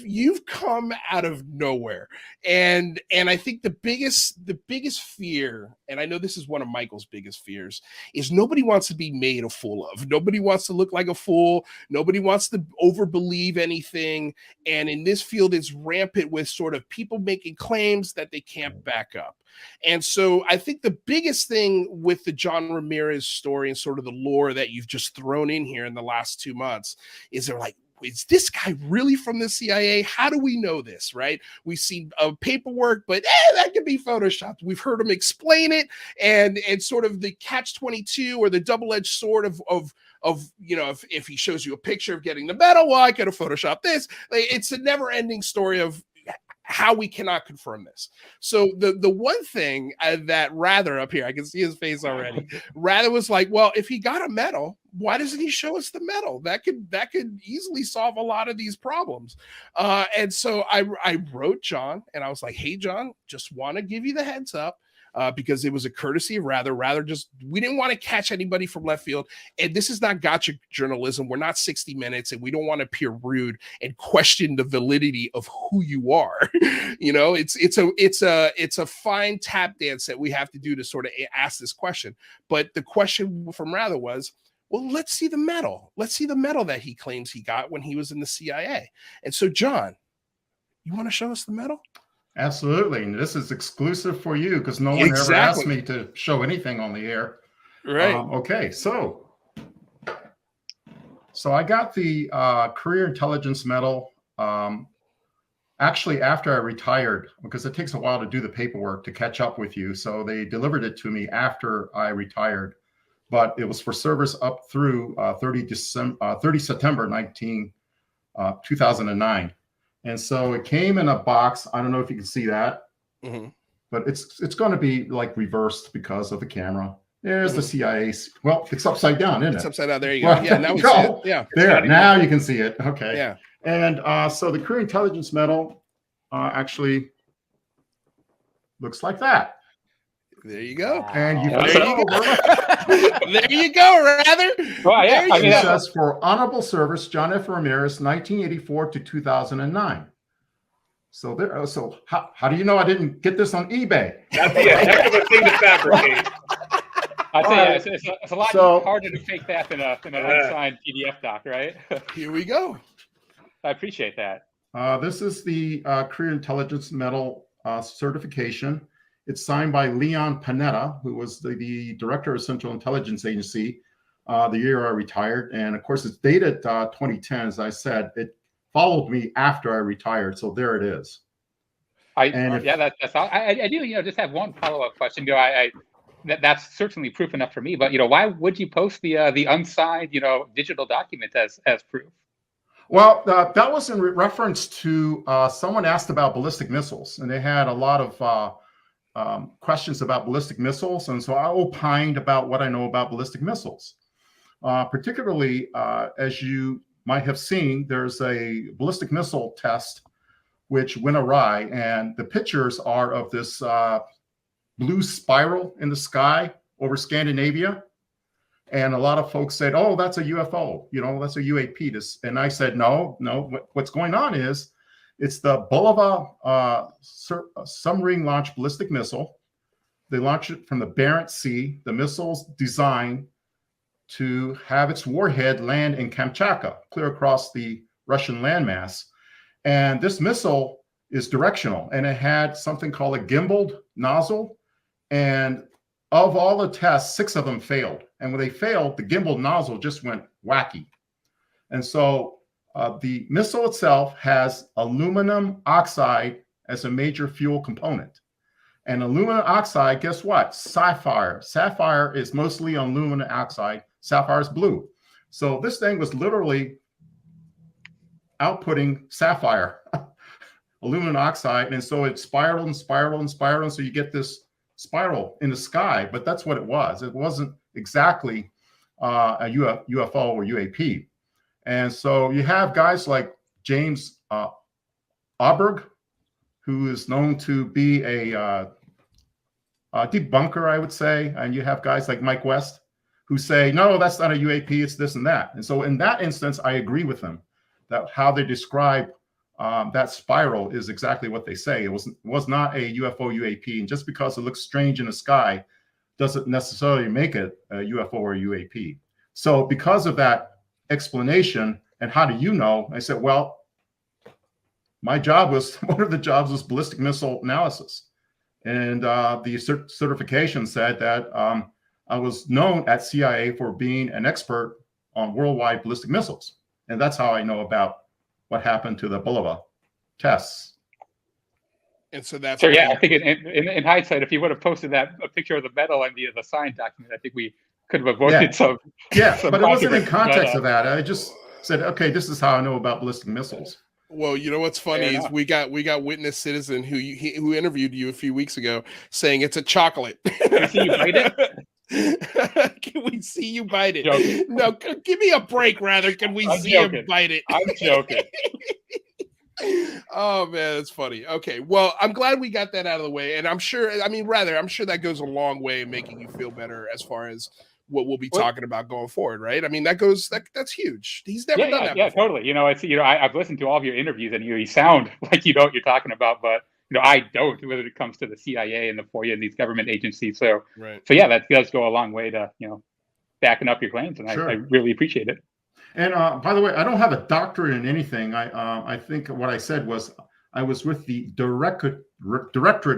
you've come out of nowhere, and I think the biggest fear, and I know this is one of Michael's biggest fears, is nobody wants to be made a fool of. Nobody wants to look like a fool. Nobody wants to overbelieve anything. And in this field, it's rampant with sort of people making claims that they can't back up. And so I think the biggest thing with the John Ramirez story and sort of the lore that you've just thrown in here in the last 2 months is they're like, is this guy really from the CIA? How do we know this, right? We've seen paperwork, but that could be photoshopped. We've heard him explain it, and sort of the catch-22 or the double-edged sword of if he shows you a picture of getting the medal, well, I could have photoshopped this. It's a never-ending story of how we cannot confirm this. So the one thing that Rather up here, I can see his face already. Rather was like, well, if he got a medal, why doesn't he show us the medal? That could easily solve a lot of these problems. And so I wrote John, and I was like, hey, John, just want to give you the heads up. Because it was a courtesy of Rather we didn't want to catch anybody from left field. And this is not gotcha journalism. We're not 60 Minutes, and we don't want to appear rude and question the validity of who you are. It's a fine tap dance that we have to do to sort of ask this question. But the question from Rather was, well, let's see the medal. Let's see the medal that he claims he got when he was in the CIA. And so, John, you want to show us the medal? Absolutely. And this is exclusive for you because no one ever asked me to show anything on the air. Right. Okay. So I got the Career Intelligence Medal actually after I retired, because it takes a while to do the paperwork to catch up with you. So they delivered it to me after I retired, but it was for service up through 30 September 2009. And so it came in a box. I don't know if you can see that, but it's going to be like reversed because of the camera. There's the CIA. Well, it's upside down, isn't it? It's upside down. There you go. Yeah, now we see it. Yeah. There. Now you can see it. Okay. Yeah. And so the Career Intelligence Medal actually looks like that. There you go. And you there you go, Rather. Well, yeah. It says for honorable service, John F. Ramirez, 1984 to 2009. So there. So how do you know I didn't get this on eBay? That'd be a heck of a thing to fabricate. I tell you, it's a lot harder to fake that than an unsigned PDF doc, right? Here we go. I appreciate that. This is the Career Intelligence Medal certification. It's signed by Leon Panetta, who was the director of Central Intelligence Agency the year I retired. And of course, it's dated 2010. As I said, it followed me after I retired. So there it is. I do, just have one follow-up question. That's certainly proof enough for me. But why would you post the unsigned, digital document as proof? Well, that was in reference to someone asked about ballistic missiles, and they had a lot of questions about ballistic missiles. And so I opined about what I know about ballistic missiles. Particularly, as you might have seen, there's a ballistic missile test which went awry. And the pictures are of this blue spiral in the sky over Scandinavia. And a lot of folks said, oh, that's a UFO, that's a UAP. And I said, no, what's going on is it's the Bulava submarine-launched ballistic missile. They launched it from the Barents Sea. The missile's designed to have its warhead land in Kamchatka, clear across the Russian landmass. And this missile is directional, and it had something called a gimbaled nozzle. And of all the tests, 6 of them failed. And when they failed, the gimbal nozzle just went wacky. And so the missile itself has aluminum oxide as a major fuel component. And aluminum oxide, guess what? Sapphire. Sapphire is mostly aluminum oxide. Sapphire is blue. So this thing was literally outputting sapphire, aluminum oxide. And so it spiraled and spiraled and spiraled. And so you get this spiral in the sky, but that's what it was. It wasn't exactly a UFO or UAP. And so you have guys like James Auberg, who is known to be a debunker, I would say. And you have guys like Mike West, who say, no, that's not a UAP, it's this and that. And so in that instance, I agree with them. that how they describe that spiral is exactly what they say. It was not a UFO UAP, and just because it looks strange in the sky doesn't necessarily make it a UFO or UAP. So because of that explanation, and how do you know? I said, well, my job was, one of the jobs was ballistic missile analysis. And the certification said that I was known at CIA for being an expert on worldwide ballistic missiles. And that's how I know about what happened to the Bulova tests. And so that's so. Yeah, I think in hindsight, if you would have posted a picture of the medal and the signed document, I think we could have avoided some. Yeah, but it wasn't in context of that. I just said, okay, this is how I know about ballistic missiles. Well, you know what's funny is we got Witness Citizen who interviewed you a few weeks ago saying it's a chocolate. Can we see you bite it? Can we see you bite it? Joking. No, give me a break. Rather, can we see you bite it? I'm joking. Oh man, that's funny. Okay, well, I'm glad we got that out of the way, and I'm sure that goes a long way in making you feel better as far as what we'll be talking about going forward, right? I mean, that's huge. He's never done that. Yeah, before. Totally. You know, it's I've listened to all of your interviews, and you sound like you know what you're talking about, but I don't. Whether it comes to the CIA and the FOIA and these government agencies, so yeah, that does go a long way to backing up your claims, and I really appreciate it. And by the way, I don't have a doctorate in anything. I think what I said was I was with the Directorate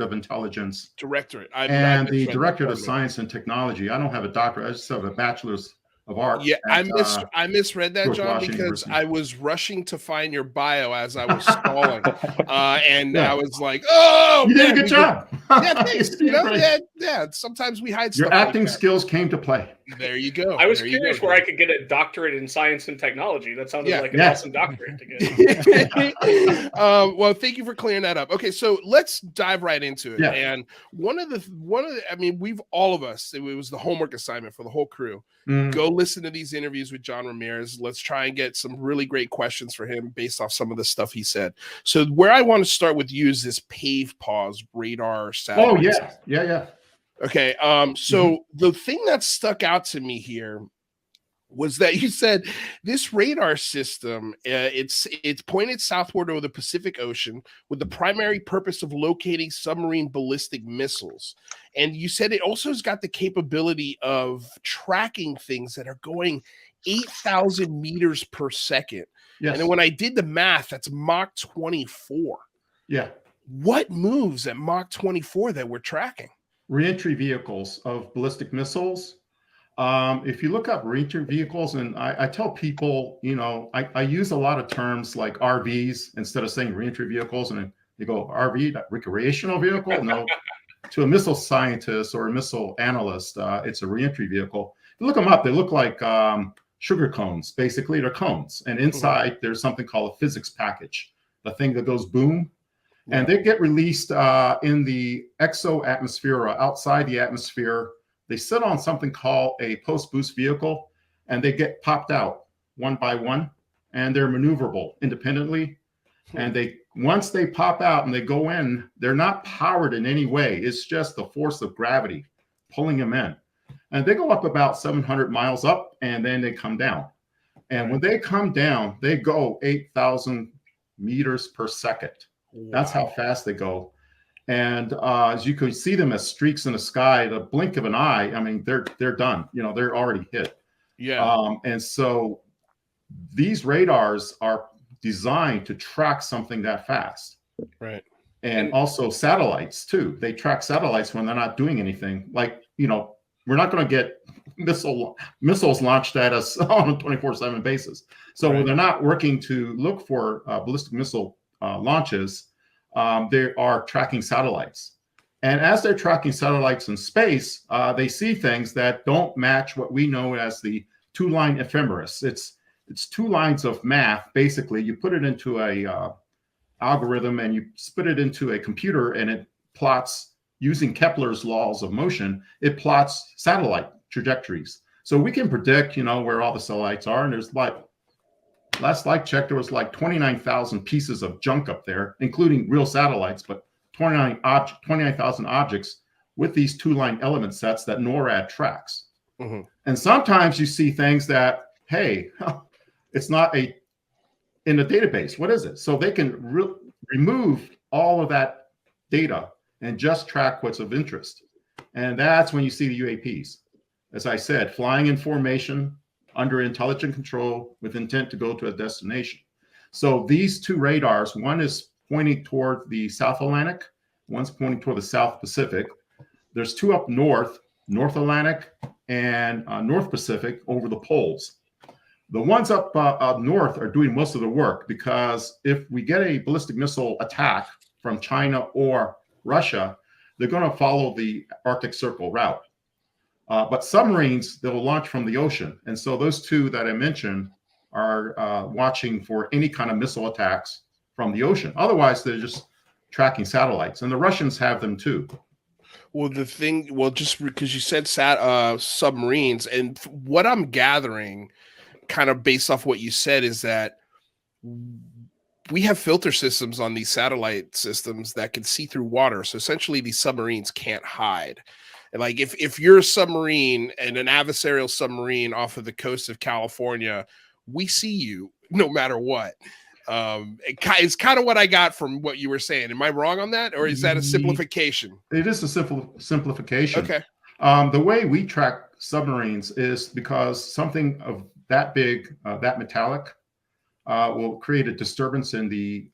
of Intelligence. And the Directorate of Science and Technology. I don't have a doctorate. I just have a bachelor's of arts. Yeah, I misread that, John, because I was rushing to find your bio as I was stalling, and I was like, "Oh, you did a good job." Yeah, thanks. Yeah. Sometimes we hide stuff. Your acting skills came to play. There you go. I was curious where I could get a doctorate in science and technology. That sounded like an awesome doctorate to get. Well, thank you for clearing that up. Okay, so let's dive right into it. Yeah. And one of the, I mean, all of us, it was the homework assignment for the whole crew. Go listen to these interviews with John Ramirez. Let's try and get some really great questions for him based off some of the stuff he said. So where I want to start with you is this PAVE pause radar satellite. Oh, yeah. Okay. So the thing that stuck out to me here was that you said this radar system, it's pointed southward over the Pacific Ocean with the primary purpose of locating submarine ballistic missiles. And you said it also has got the capability of tracking things that are going 8,000 meters per second. Yes. And then when I did the math, that's Mach 24. Yeah. What moves at Mach 24 that we're tracking? Reentry vehicles of ballistic missiles. If you look up reentry vehicles, and I tell people, I use a lot of terms like RVs instead of saying reentry vehicles, and they go, RV, recreational vehicle? No. To a missile scientist or a missile analyst, it's a reentry vehicle. You look them up, they look like sugar cones. Basically, they're cones. And inside, there's something called a physics package, the thing that goes boom. And they get released in the exo-atmosphere or outside the atmosphere. They sit on something called a post-boost vehicle, and they get popped out one by one, and they're maneuverable independently. And once they pop out and they go in, they're not powered in any way. It's just the force of gravity pulling them in. And they go up about 700 miles up, and then they come down. And when they come down, they go 8,000 meters per second. Wow. That's how fast they go. And as you can see them as streaks in the sky, the blink of an eye, I mean, they're done. They're already hit. Yeah. And so these radars are designed to track something that fast. Right. And also satellites too. They track satellites when they're not doing anything. Like, we're not going to get missiles launched at us on a 24/7 basis. So when they're not working to look for ballistic missile launches, they are tracking satellites. And as they're tracking satellites in space, they see things that don't match what we know as the two-line ephemeris. It's two lines of math. Basically, you put it into a algorithm and you spit it into a computer, and it plots, using Kepler's laws of motion, it plots satellite trajectories. So we can predict, where all the satellites are. And there's last light check, there was 29,000 pieces of junk up there, including real satellites, but 29,000 objects with these two-line element sets that NORAD tracks. And sometimes you see things that, hey, it's not a in the database. What is it? So they can remove all of that data and just track what's of interest. And that's when you see the UAPs. As I said, flying in formation under intelligent control with intent to go to a destination. So these two radars, one is pointing toward the South Atlantic, one's pointing toward the South Pacific. There's two up north, North Atlantic and North Pacific over the poles. The ones up north are doing most of the work, because if we get a ballistic missile attack from China or Russia, they're going to follow the Arctic Circle route. But submarines, they'll launch from the ocean. And so those two that I mentioned are watching for any kind of missile attacks from the ocean. Otherwise, they're just tracking satellites. And the Russians have them too. Well, just because you said submarines, and what I'm gathering, kind of based off what you said, is that we have filter systems on these satellite systems that can see through water. So essentially, these submarines can't hide. And like if you're a submarine and an adversarial submarine off of the coast of California, we see you no matter what. It's kind of what I got from what you were saying. Am I wrong on that, or is that a simplification? It is a simplification. Okay. The way we track submarines is because something of that big, that metallic, will create a disturbance in the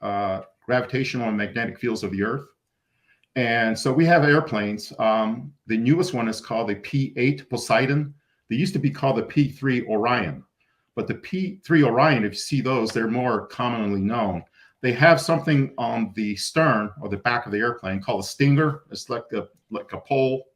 gravitational and magnetic fields of the Earth. And so we have airplanes. The newest one is called the P-8 Poseidon. They used to be called the P-3 Orion. But the P-3 Orion, if you see those, they're more commonly known. They have something on the stern or the back of the airplane called a stinger. It's like a pole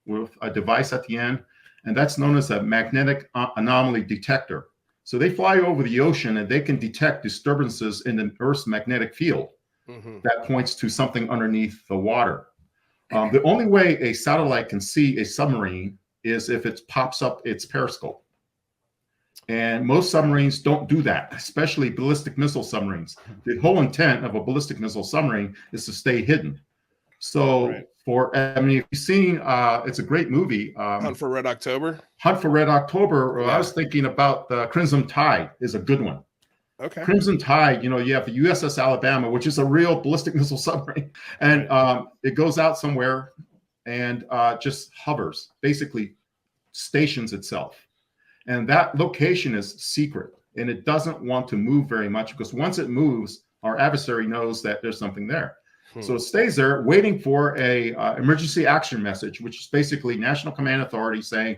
with a device at the end. And that's known as a magnetic anomaly detector. So they fly over the ocean and they can detect disturbances in the Earth's magnetic field. Mm-hmm. That points to something underneath the water. The only way a satellite can see a submarine is if it pops up its periscope. And most submarines don't do that, especially ballistic missile submarines. The whole intent of a ballistic missile submarine is to stay hidden. So if you've seen, it's a great movie. Hunt for Red October? Hunt for Red October. I was thinking about the Crimson Tide is a good one. Okay. Crimson Tide, you have the USS Alabama, which is a real ballistic missile submarine. And it goes out somewhere and just hovers, basically stations itself. And that location is secret, and it doesn't want to move very much, because once it moves, our adversary knows that there's something there. So it stays there waiting for a emergency action message, which is basically National Command Authority saying,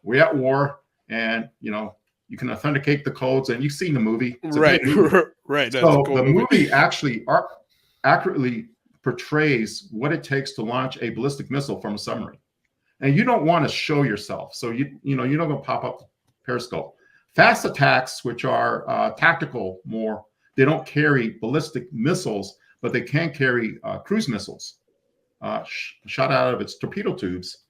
we're at war, and you can authenticate the codes, and you've seen the movie. Right. Right. That's so the movie actually accurately portrays what it takes to launch a ballistic missile from a submarine. And you don't want to show yourself. So you're not going to pop up periscope. Fast attacks, which are tactical more, they don't carry ballistic missiles, but they can carry cruise missiles shot out of its torpedo tubes.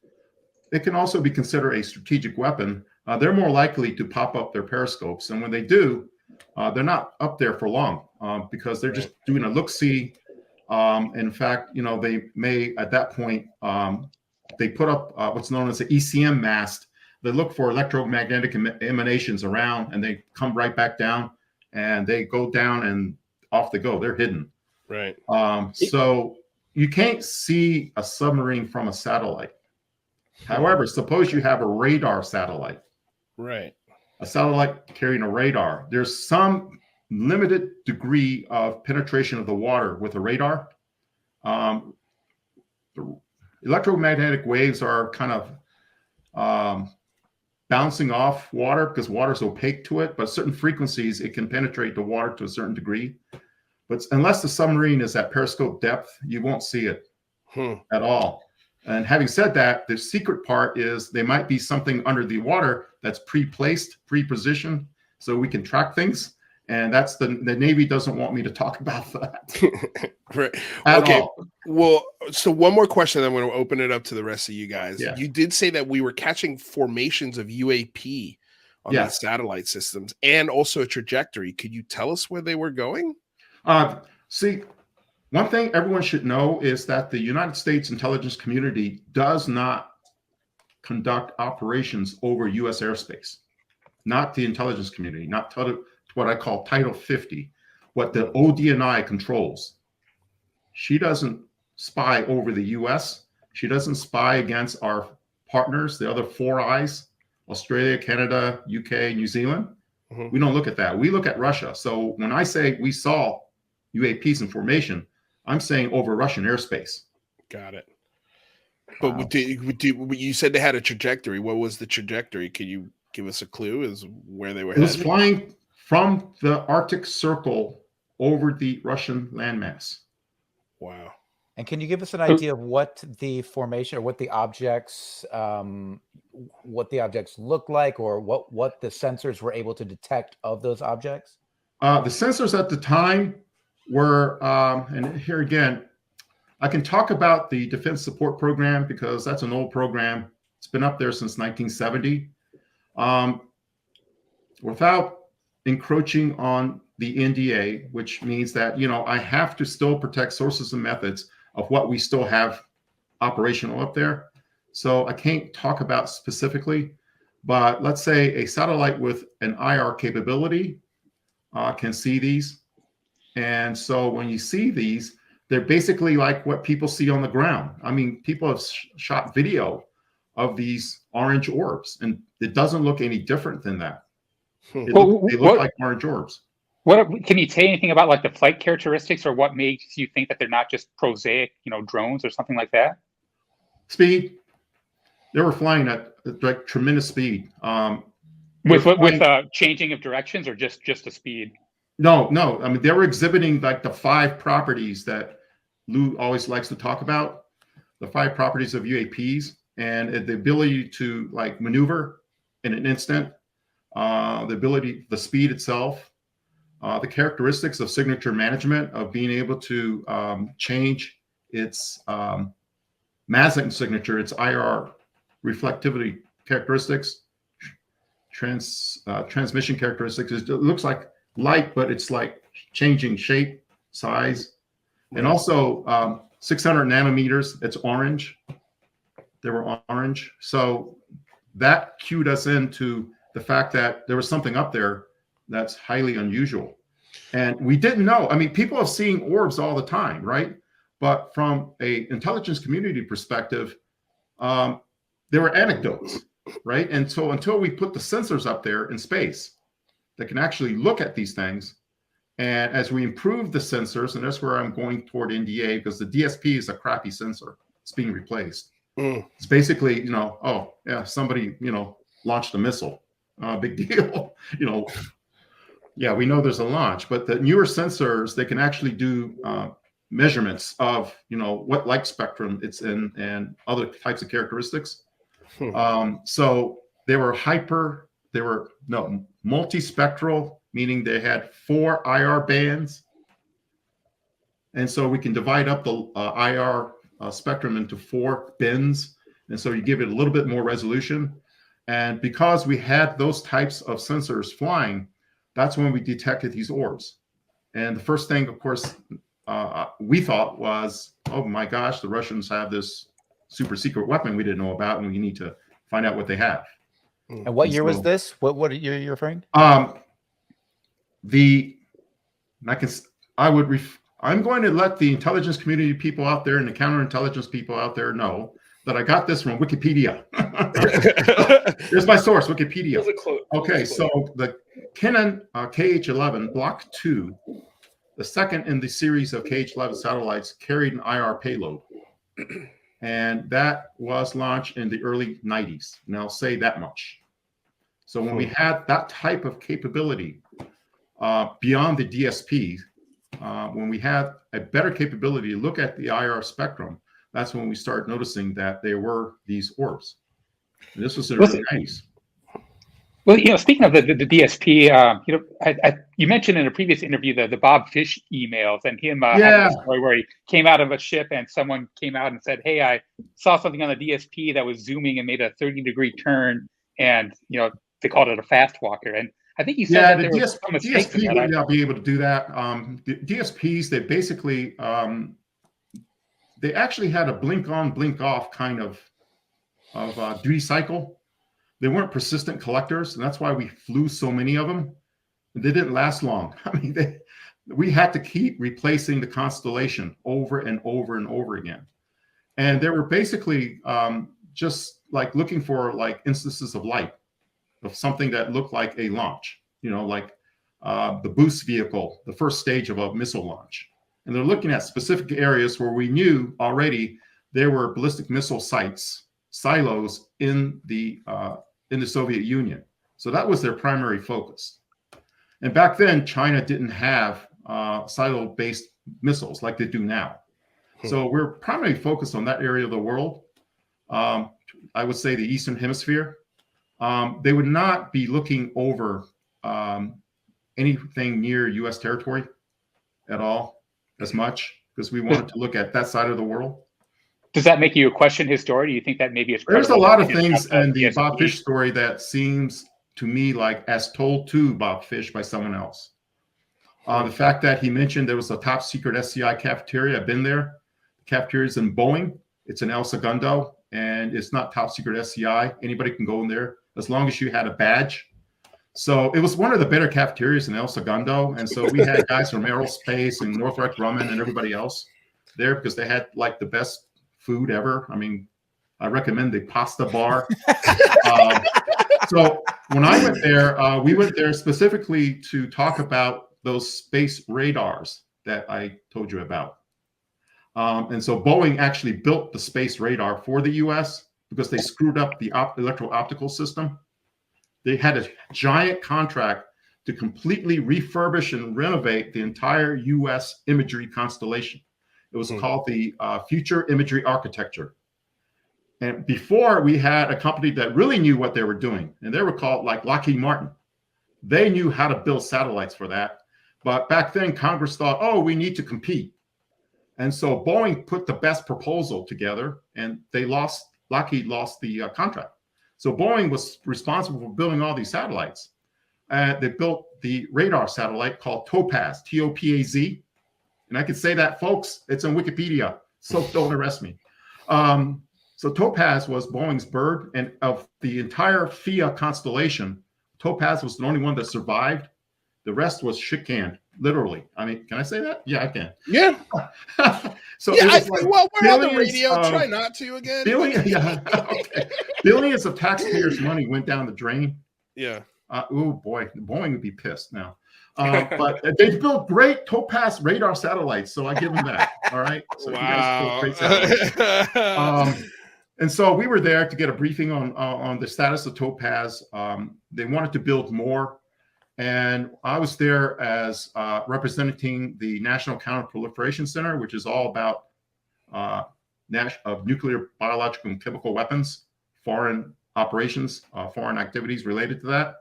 It can also be considered a strategic weapon. They're more likely to pop up their periscopes. And when they do, they're not up there for long because they're just doing a look-see. In fact, they may, at that point, they put up what's known as an ECM mast. They look for electromagnetic emanations around, and they come right back down, and they go down, and off they go. They're hidden. Right. So you can't see a submarine from a satellite. However, suppose you have a radar satellite. Right. A satellite carrying a radar. There's some limited degree of penetration of the water with a radar. The electromagnetic waves are kind of bouncing off water because water is opaque to it, but at certain frequencies, it can penetrate the water to a certain degree. But unless the submarine is at periscope depth, you won't see it at all. And having said that, the secret part is there might be something under the water that's pre-placed, pre-positioned, so we can track things. And that's the Navy doesn't want me to talk about that. Right. Okay. Well, so one more question, then I'm going to open it up to the rest of you guys. Yeah. You did say that we were catching formations of UAP on these satellite systems and also a trajectory. Could you tell us where they were going? See, one thing everyone should know is that the United States intelligence community does not conduct operations over U.S. airspace, not the intelligence community, not what I call Title 50. what the ODNI controls. She doesn't spy over the US. She doesn't spy against our partners, the other Four Eyes, Australia, Canada, UK, New Zealand. Mm-hmm. We don't look at that. We look at Russia. So when I say we saw UAPs in formation, I'm saying over Russian airspace. Got it. But you said they had a trajectory. What was the trajectory? Can you give us a clue as where they were headed? It was flying from the Arctic Circle over the Russian landmass. Wow. And can you give us an idea of what the formation or what the objects look like, or what the sensors were able to detect of those objects? The sensors at the time were, and here again, I can talk about the Defense Support Program because that's an old program. It's been up there since 1970. Without encroaching on the NDA, which means that, I have to still protect sources and methods of what we still have operational up there. So I can't talk about specifically, but let's say a satellite with an IR capability can see these. And so when you see these, they're basically like what people see on the ground. I mean, people have shot video of these orange orbs, and it doesn't look any different than that. They look like orange orbs. Can you say anything about like the flight characteristics, or what makes you think that they're not just prosaic, drones or something like that? Speed. They were flying at like tremendous speed. With changing of directions, or just the speed? No. I mean, they were exhibiting like the 5 properties that Lou always likes to talk about, the 5 properties of UAPs, and the ability to like maneuver in an instant, the speed itself, the characteristics of signature management, of being able to change its masking signature, its IR reflectivity characteristics, transmission characteristics. It looks like light, but it's like changing shape, size, and also 600 nanometers. It's orange. They were orange. So that cued us into the fact that there was something up there that's highly unusual. And we didn't know. I mean, people have seen orbs all the time, right? But from a intelligence community perspective, there were anecdotes, right? And so until we put the sensors up there in space that can actually look at these things, and as we improve the sensors, and that's where I'm going toward NDA, because the DSP is a crappy sensor. It's being replaced. It's basically, somebody, launched a missile. Big deal. Yeah, we know there's a launch, but the newer sensors, they can actually do measurements of, what light spectrum it's in and other types of characteristics. So they were multispectral, meaning they had 4 IR bands. And so we can divide up the IR spectrum into 4 bins. And so you give it a little bit more resolution. And because we had those types of sensors flying, that's when we detected these orbs. And the first thing, of course, we thought was, oh my gosh, the Russians have this super secret weapon we didn't know about, and we need to find out what they have. And what year was this? What year are you referring? I'm going to let the intelligence community people out there and the counterintelligence people out there know that I got this from Wikipedia. Here's my source, Wikipedia. Okay, so the Canon KH-11 Block 2, the second in the series of KH-11 satellites, carried an IR payload. And that was launched in the early 90s. And I'll say that much. So when we had that type of capability beyond the DSP, when we had a better capability to look at the IR spectrum, that's when we start noticing that there were these orbs. And this was in the early 90s. Well, speaking of the DSP, you mentioned in a previous interview the Bob Fish emails, and him had a story where he came out of a ship and someone came out and said, "Hey, I saw something on the DSP that was zooming and made a 30-degree turn," and they called it a fast walker. And I think he said that the DSP would not be able to do that. The DSPs, they basically they actually had a blink on, blink off kind of duty cycle. They weren't persistent collectors, and that's why we flew so many of them. They didn't last long. I mean, we had to keep replacing the constellation over and over and over again. And they were basically just like looking for like instances of light, of something that looked like a launch, like the boost vehicle, the first stage of a missile launch. And they're looking at specific areas where we knew already there were ballistic missile silos in the Soviet Union. So that was their primary focus. And back then, China didn't have silo-based missiles like they do now. So we're primarily focused on that area of the world. I would say the Eastern Hemisphere. They would not be looking over anything near U.S. territory at all as much, because we wanted to look at that side of the world. Does that make you question his story? Do you think that maybe it's There's a lot of things in the Bob Fish story that seems to me like as told to Bob Fish by someone else. The fact that he mentioned there was a top secret SCI cafeteria. I've been there. The cafeteria is in Boeing. It's in El Segundo, and it's not top secret SCI. Anybody can go in there as long as you had a badge. So it was one of the better cafeterias in El Segundo. And so we had guys from Aerospace and Northrop Grumman and everybody else there because they had like the best food ever. I mean, I recommend the pasta bar. So when I went there, we went there specifically to talk about those space radars that I told you about. And so Boeing actually built the space radar for the US because they screwed up the electro-optical system. They had a giant contract to completely refurbish and renovate the entire US imagery constellation. It was called the Future Imagery Architecture. And before, we had a company that really knew what they were doing, and they were called like Lockheed Martin. They knew how to build satellites for that. But back then, Congress thought, oh, we need to compete. And so Boeing put the best proposal together, and Lockheed lost the contract. So Boeing was responsible for building all these satellites. They built the radar satellite called Topaz, T-O-P-A-Z. And I can say that, folks, it's on Wikipedia, so don't arrest me. So Topaz was Boeing's bird, and of the entire FIA constellation, Topaz was the only one that survived. The rest was shit-canned, literally. I mean, can I say that? Yeah, I can. Yeah. So yeah, we're on the radio. Try not to again. Billions of taxpayers' money went down the drain. Yeah. Oh boy, Boeing would be pissed now. But they built great Topaz radar satellites, so I give them that. All right. So wow. You guys built great satellites. And so we were there to get a briefing on the status of Topaz. They wanted to build more, and I was there as representing the National Counterproliferation Center, which is all about nuclear, biological, and chemical weapons, foreign operations, foreign activities related to that.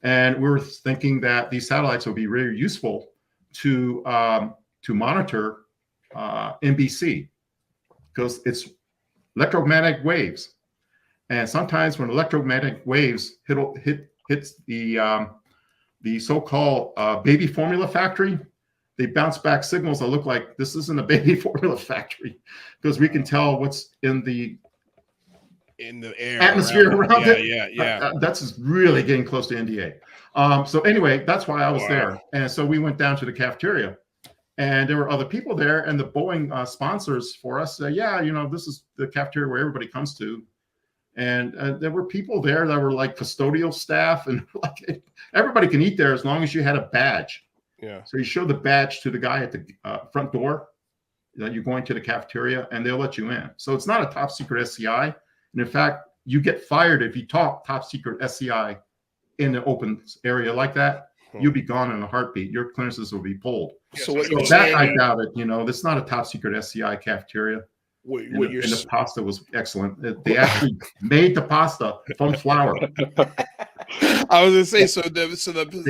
And we were thinking that these satellites would be really useful to monitor NBC because it's electromagnetic waves, and sometimes when electromagnetic waves hits the so-called baby formula factory, they bounce back signals that look like this isn't a baby formula factory because we can tell what's in the air atmosphere around it. Yeah. That's really getting close to NDA. So anyway, that's why I was there. And so we went down to the cafeteria, and there were other people there, and the Boeing sponsors for us said, yeah, this is the cafeteria where everybody comes to. And there were people there that were like custodial staff, and like everybody can eat there as long as you had a badge. Yeah. So you show the badge to the guy at the front door that you're going to the cafeteria, and they'll let you in. So it's not a top secret SCI. And in fact, you get fired if you talk top secret SCI in an open area like that. You'll be gone in a heartbeat. Your clearances will be pulled. So what you're saying, I doubt it. It's not a top secret SCI cafeteria. And the pasta was excellent. They actually made the pasta from flour. I was gonna say, they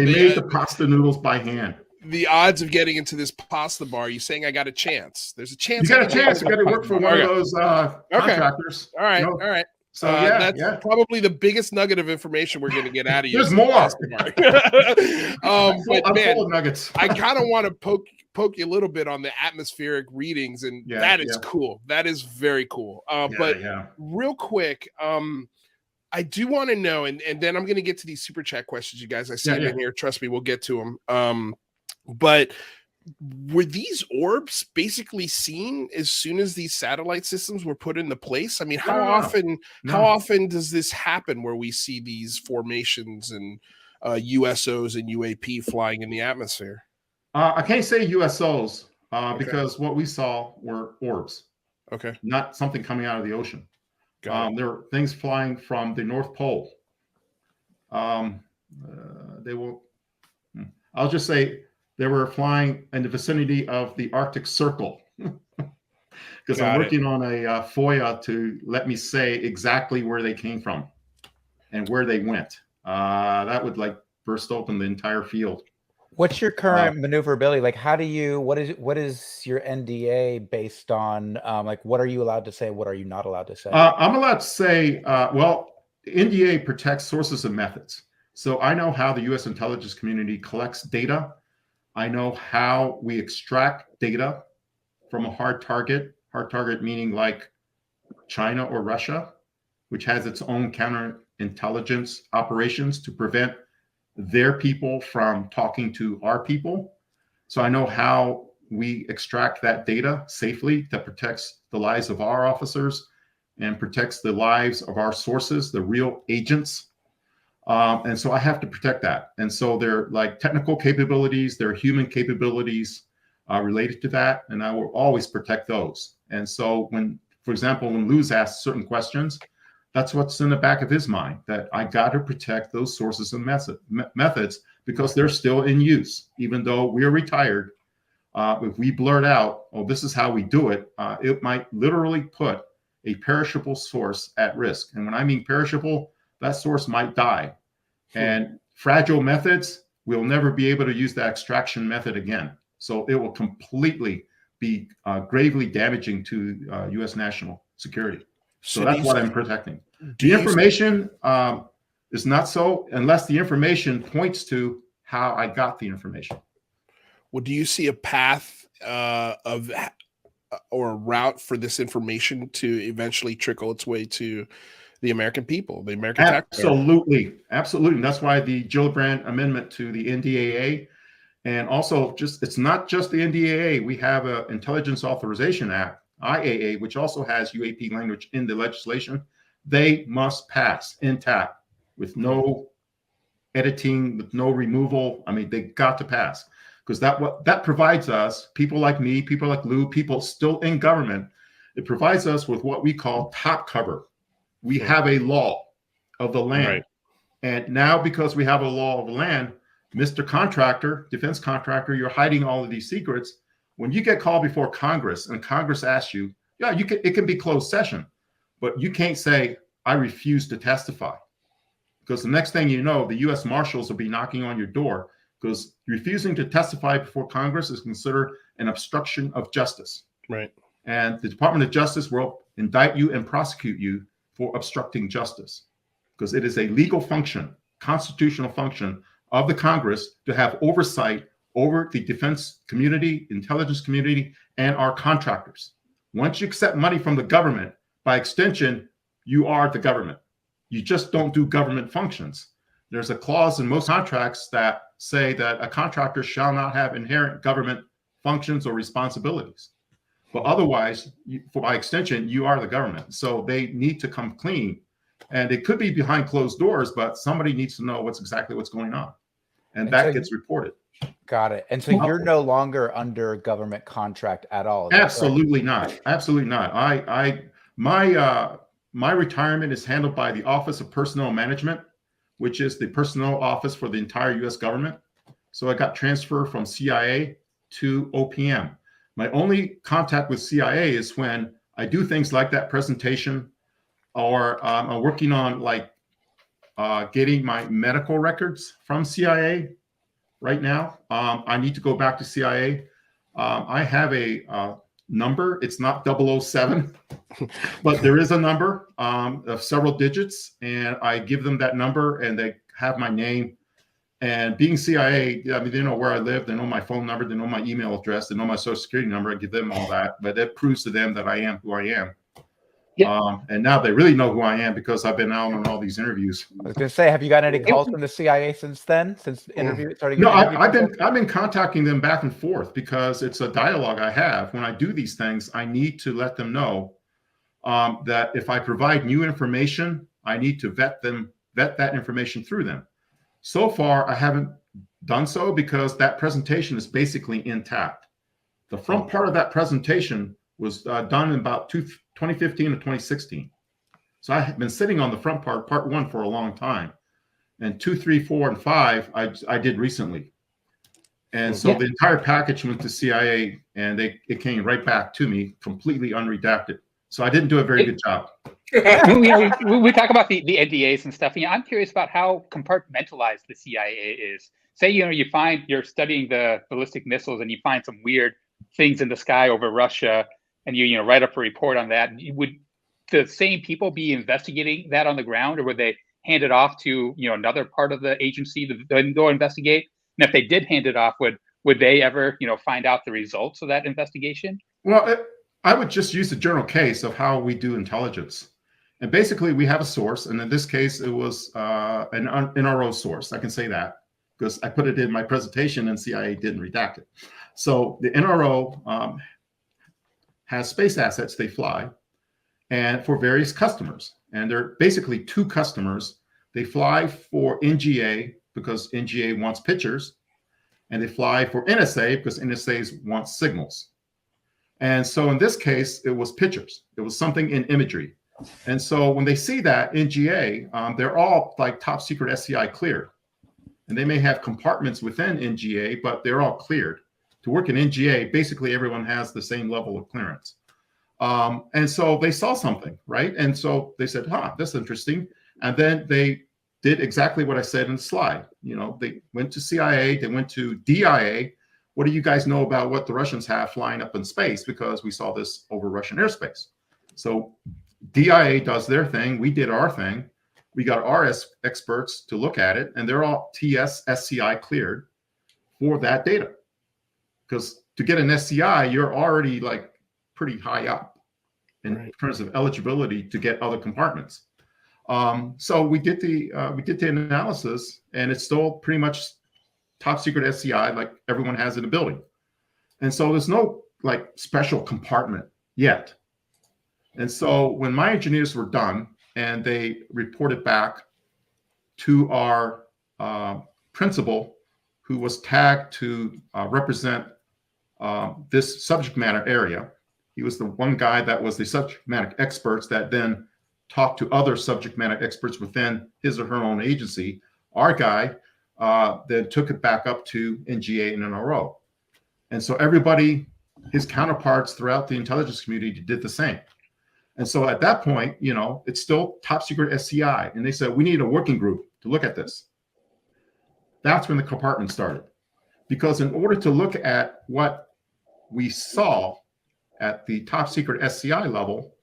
made the pasta noodles by hand. The odds of getting into this pasta bar, you saying I got a chance? There's a chance. You got a chance. You got to work for one of those contractors. All right. All right. So that's probably the biggest nugget of information we're going to get out of you. There's more. I'm full of nuggets. I kind of want to poke you a little bit on the atmospheric readings, and that is cool. That is very cool. Real quick, I do want to know, and then I'm going to get to these super chat questions, you guys. I sent in here. Trust me, we'll get to them. But were these orbs basically seen as soon as these satellite systems were put into place? I mean, how often does this happen where we see these formations and USOs and UAP flying in the atmosphere? I can't say USOs because what we saw were orbs. Okay. Not something coming out of the ocean. There were things flying from the North Pole. I'll just say they were flying in the vicinity of the Arctic Circle. Because I'm working on a FOIA to let me say exactly where they came from and where they went. That would like burst open the entire field. What's your current maneuverability? Like, what is your NDA based on? Like, what are you allowed to say? What are you not allowed to say? I'm allowed to say, well, NDA protects sources and methods. So I know how the U.S. intelligence community collects data. I know how we extract data from a hard target meaning like China or Russia, which has its own counterintelligence operations to prevent their people from talking to our people. So I know how we extract that data safely that protects the lives of our officers and protects the lives of our sources, the real agents. And so I have to protect that. And so there are like technical capabilities, there are human capabilities related to that. And I will always protect those. And so when, for example, when Luz asks certain questions, that's what's in the back of his mind, that I got to protect those sources and methods because they're still in use. Even though we're retired, if we blurt out, oh, this is how we do it, it might literally put a perishable source at risk. And when I mean perishable, that source might die. And fragile methods, we'll never be able to use that extraction method again. So it will completely be gravely damaging to U.S. national security. So that's what I'm protecting. The information is not so, unless the information points to how I got the information. Well, do you see a path or a route for this information to eventually trickle its way to the American people, the American taxpayer? Absolutely. And that's why the Gillibrand Amendment to the NDAA, and also it's not just the NDAA. We have an Intelligence Authorization Act, IAA, which also has UAP language in the legislation. They must pass intact with no editing, with no removal. I mean, they got to pass because that provides us, people like me, people like Lou, people still in government, it provides us with what we call top cover. We have a law of the land. Right. And now because we have a law of the land, Mr. Contractor, defense contractor, you're hiding all of these secrets. When you get called before Congress and Congress asks you, it can be closed session, but you can't say, I refuse to testify. Because the next thing you know, the U.S. Marshals will be knocking on your door because refusing to testify before Congress is considered an obstruction of justice. Right. And the Department of Justice will indict you and prosecute you for obstructing justice because it is a legal function, constitutional function of the Congress to have oversight over the defense community, intelligence community, and our contractors. Once you accept money from the government, by extension, you are the government. You just don't do government functions. There's a clause in most contracts that say that a contractor shall not have inherent government functions or responsibilities. But otherwise, by extension, you are the government. So they need to come clean. And it could be behind closed doors, but somebody needs to know exactly what's going on. And that gets reported. Got it. And so you're no longer under government contract at all? Absolutely not. Absolutely not. My retirement is handled by the Office of Personnel Management, which is the personnel office for the entire U.S. government. So I got transferred from CIA to OPM. My only contact with CIA is when I do things like that presentation, or I'm working on getting my medical records from CIA right now. I need to go back to CIA. I have a number. It's not 007, but there is a number of several digits, and I give them that number, and they have my name. And being CIA, I mean, they know where I live, they know my phone number, they know my email address, they know my social security number. I give them all that, but that proves to them that I am who I am. And now they really know who I am because I've been out on all these interviews. I was going to say, have you gotten any calls from the CIA since then? Since starting? No, I've been contacting them back and forth because it's a dialogue I have. When I do these things, I need to let them know that if I provide new information, I need to vet that information through them. So far, I haven't done so because that presentation is basically intact. The front part of that presentation was done in about 2015 to 2016. So I have been sitting on the front part one, for a long time. And 2, 3, 4, and 5, I did recently. And so the entire package went to CIA, and it came right back to me, completely unredacted. So I didn't do a very good job. we talk about the NDAs and stuff. I'm curious about how compartmentalized the CIA is. Say, you're studying the ballistic missiles and you find some weird things in the sky over Russia, and you write up a report on that. Would the same people be investigating that on the ground, or would they hand it off to another part of the agency to then go investigate? And if they did hand it off, would they ever find out the results of that investigation? Well, I would just use the general case of how we do intelligence. And basically, we have a source, and in this case, it was an NRO source. I can say that because I put it in my presentation, and CIA didn't redact it. So the NRO has space assets they fly, and for various customers. And they're basically two customers. They fly for NGA because NGA wants pictures, and they fly for NSA because NSA wants signals. And so in this case, it was pictures. It was something in imagery. And so when they see that NGA, they're all like top secret SCI cleared. And they may have compartments within NGA, but they're all cleared. To work in NGA, basically everyone has the same level of clearance. And so they saw something, right? And so they said, that's interesting. And then they did exactly what I said in the slide. They went to CIA, they went to DIA. What do you guys know about what the Russians have flying up in space? Because we saw this over Russian airspace. So DIA does their thing. We did our thing. We got our experts to look at it, and they're all TS SCI cleared for that data. Because to get an SCI, you're already like pretty high up in terms of eligibility to get other compartments. So we did the analysis, and it's still pretty much top secret SCI like everyone has in the building. And so there's no like special compartment yet. And so when my engineers were done and they reported back to our principal, who was tagged to represent this subject matter area. He was the one guy that was the subject matter experts that then talked to other subject matter experts within his or her own agency. Our guy then took it back up to NGA and NRO. And so everybody, his counterparts throughout the intelligence community did the same. And so at that point, it's still top secret SCI. And they said, we need a working group to look at this. That's when the compartment started. Because in order to look at what we saw at the top secret SCI level,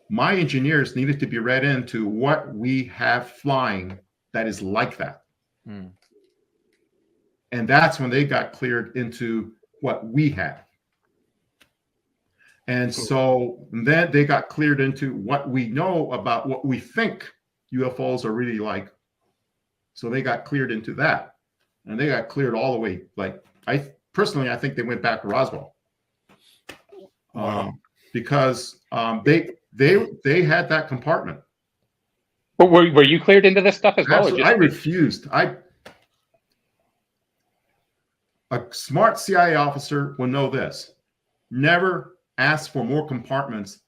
my engineers needed to be read into what we have flying that is like that. And that's when they got cleared into what we have. And so then they got cleared into what we know about what we think UFOs are really like. So they got cleared into that. And they got cleared all the way. Like, I think they went back to Roswell. Because they had that compartment. But were you cleared into this stuff as well? Absolutely. I refused. A smart CIA officer will know this. Never ask for more compartments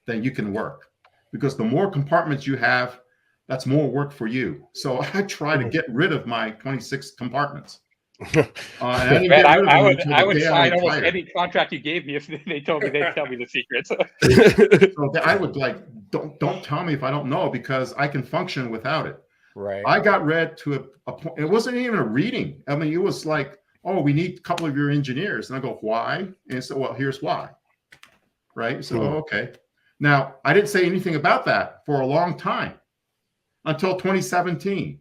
than you can work. Because the more compartments you have, that's more work for you. So I try to get rid of my 26 compartments. I would sign almost any contract you gave me if they told me they'd tell me the secrets. So I would don't tell me if I don't know, because I can function without it. Right. I got read to a point. It wasn't even a reading. I mean, it was like, oh, we need a couple of your engineers. And I go, why? And so, well, here's why. Right. So, okay. Now, I didn't say anything about that for a long time until 2017.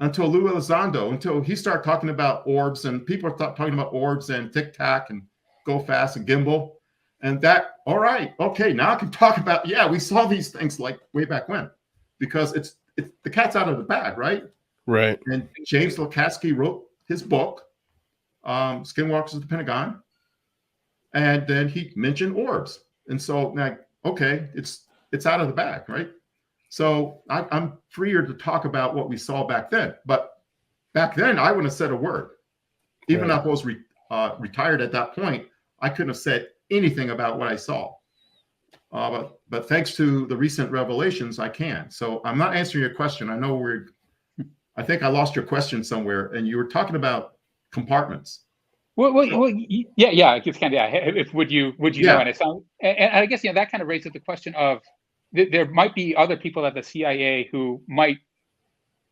Until Lou Elizondo, until he started talking about orbs, and people are talking about orbs and tic tac and go fast and gimbal. And that, all right, okay, now I can talk about, yeah, we saw these things like way back when, because it's the cat's out of the bag, right? Right. And James Lukatsky wrote his book, Skinwalkers of the Pentagon, and then he mentioned orbs. And so now, okay, it's out of the bag, right? So I'm freer to talk about what we saw back then. But back then, I wouldn't have said a word. Even if I was retired at that point, I couldn't have said anything about what I saw. But thanks to the recent revelations, I can. So I'm not answering your question. I think I lost your question somewhere, and you were talking about compartments. Well, yeah. It's kind of, If would you know? And I guess that kind of raises the question of there might be other people at the CIA who might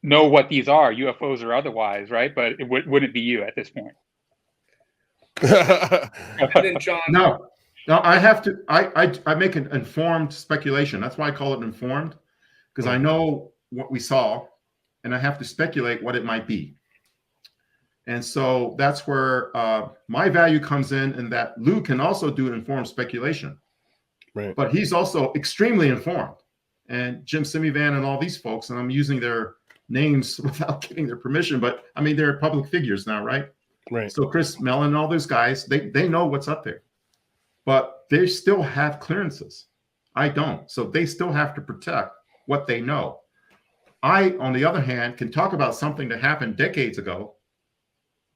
know what these are, UFOs or otherwise, right? But it wouldn't be you at this point. And then John. No, I have to. I make an informed speculation. That's why I call it informed, because I know what we saw, and I have to speculate what it might be. And so that's where my value comes in that Lou can also do informed speculation. Right. But he's also extremely informed. And Jim Simivan and all these folks, and I'm using their names without getting their permission, but I mean, they're public figures now, right? Right. So Chris Mellon and all those guys, they know what's up there. But they still have clearances. I don't. So they still have to protect what they know. I, on the other hand, can talk about something that happened decades ago,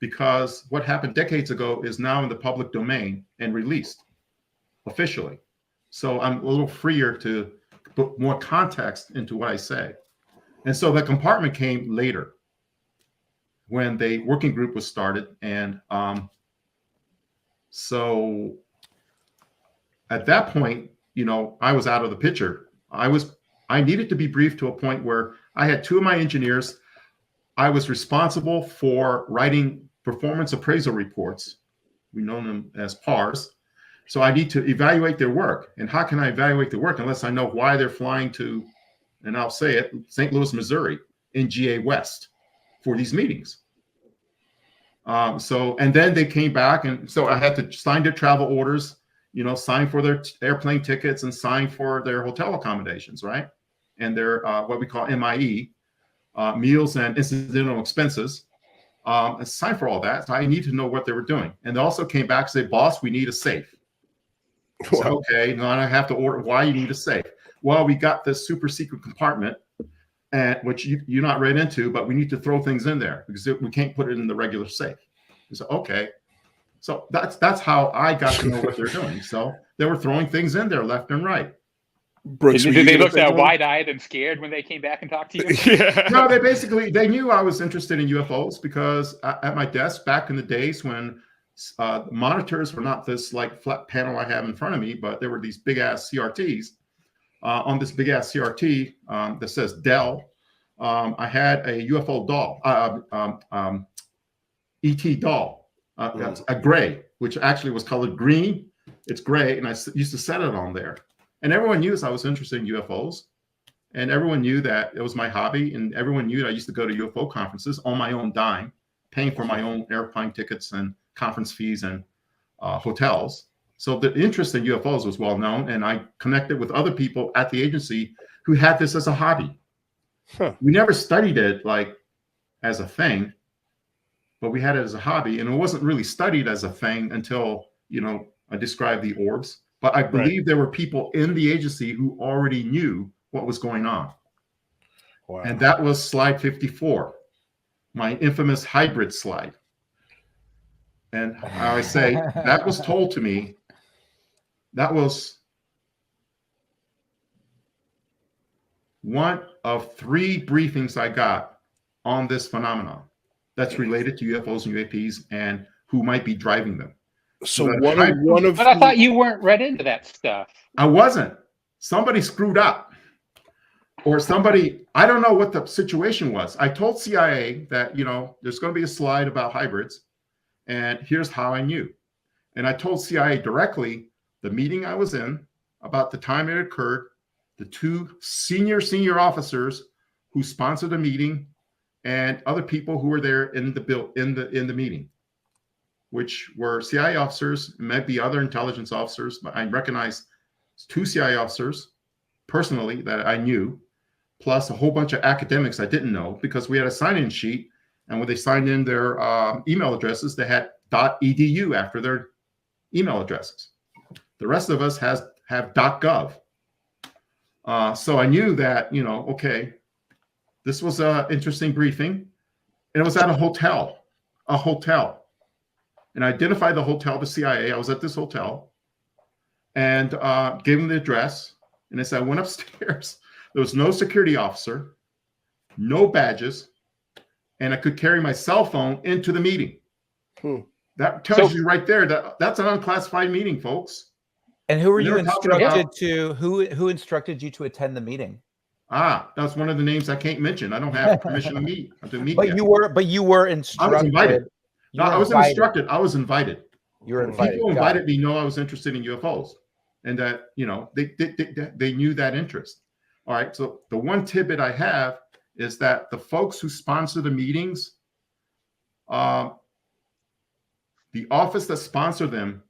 because what happened decades ago is now in the public domain and released officially. So I'm a little freer to put more context into what I say. And so the compartment came later when the working group was started. And so at that point, I was out of the picture. I needed to be briefed to a point where I had two of my engineers. I was responsible for writing performance appraisal reports. We know them as PARs. So I need to evaluate their work. And how can I evaluate their work unless I know why they're flying to, and I'll say it, St. Louis, Missouri, NGA West for these meetings? And then they came back, and so I had to sign their travel orders, sign for their airplane tickets and sign for their hotel accommodations, right? And their what we call MIE, meals and incidental expenses. And sign for all that. So I need to know what they were doing. And they also came back and said, "Boss, we need a safe." So, okay, now I have to order. Why you need a safe? Well, we got this super secret compartment, and which you're not read into, but we need to throw things in there because we can't put it in the regular safe. So okay, so that's how I got to know what they're doing. So they were throwing things in there left and right. Brooks, did they look that wide-eyed and scared when they came back and talked to you? Yeah. No, they knew I was interested in UFOs because at my desk back in the days when monitors were not this like flat panel I have in front of me, but there were these big ass CRTs. On this big ass CRT that says Dell, I had a UFO doll, ET doll, a gray, which actually was colored green. It's gray, and I used to set it on there. And everyone knew I was interested in UFOs, and everyone knew that it was my hobby, and everyone knew that I used to go to UFO conferences on my own dime, paying for my own airplane tickets and conference fees and hotels. So the interest in UFOs was well known, and I connected with other people at the agency who had this as a hobby. Huh. We never studied it like as a thing, but we had it as a hobby, and it wasn't really studied as a thing until I described the orbs. But I believe there were people in the agency who already knew what was going on. Wow. And that was slide 54, my infamous hybrid slide. And I say that was told to me. That was one of 3 briefings I got on this phenomenon that's related to UFOs and UAPs and who might be driving them. So one of. But I thought you weren't read into that stuff. I wasn't. Somebody screwed up, or somebody. I don't know what the situation was. I told CIA that there's going to be a slide about hybrids, and here's how I knew. And I told CIA directly the meeting I was in, about the time it occurred, the 2 senior officers who sponsored the meeting, and other people who were there in the meeting. which were CIA officers, maybe other intelligence officers, but I recognize 2 CIA officers personally that I knew, plus a whole bunch of academics I didn't know, because we had a sign-in sheet, and when they signed in their email addresses, they had .edu after their email addresses. The rest of us have .gov. So I knew that, okay, this was an interesting briefing, and it was at a hotel. And I identified the hotel, the CIA. I was at this hotel, and gave them the address. And as I went upstairs, there was no security officer, no badges, and I could carry my cell phone into the meeting. That tells you right there that that's an unclassified meeting, folks. And who were you instructed to? Who instructed you to attend the meeting? That's one of the names I can't mention. I don't have permission to meet. But yet. you were instructed. I was invited. No, I wasn't instructed. I was invited. You were invited. People invited me. Know I was interested in UFOs, and that they knew that interest. All right. So the one tidbit I have is that the folks who sponsor the meetings, the office that sponsored them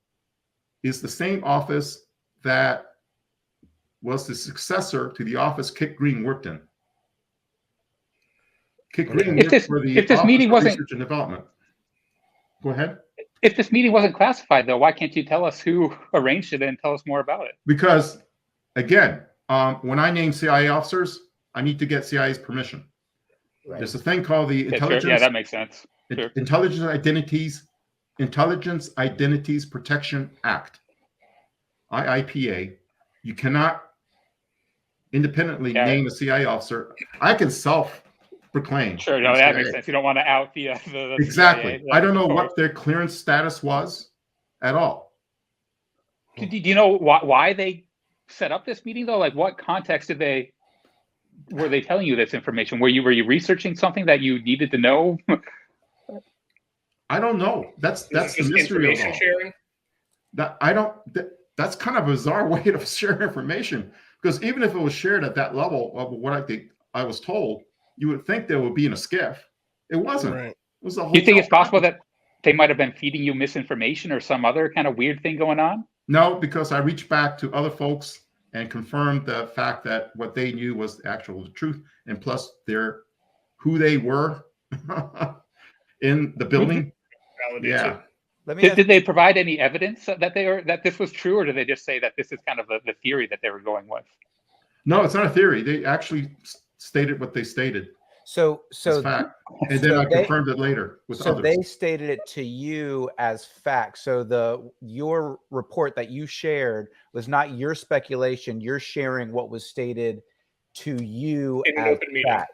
is the same office that was the successor to the office Kit Green worked in. Kit Green worked for the Office of Research and Development. Go ahead. If this meeting wasn't classified, though, why can't you tell us who arranged it and tell us more about it? Because, again, when I name CIA officers, I need to get CIA's permission. Right. There's a thing called the Intelligence. Yeah, that makes sense. Sure. Intelligence Identities Protection Act, IIPA. You cannot independently name a CIA officer. I can self-proclaim. Sure, no, that makes sense. You don't want to out the exactly. CIA, I don't know what their clearance status was at all. Do you know why they set up this meeting though? Like, what context were they telling you this information? Were you researching something that you needed to know? I don't know. That's the mystery of sharing. That's kind of a bizarre way to share information, because even if it was shared at that level of what I think I was told, you would think there would be in a skiff. It wasn't. Right. It was a whole. You think it's possible that they might have been feeding you misinformation or some other kind of weird thing going on? No, because I reached back to other folks and confirmed the fact that what they knew was the actual truth, and plus who they were in the building. Yeah. Did they provide any evidence that this was true, or did they just say that this is kind of the theory that they were going with? No, it's not a theory. They actually stated what they stated. So fact. And then I confirmed it later with others. So they stated it to you as fact. So your report that you shared was not your speculation. You're sharing what was stated to you in as an open meeting. fact.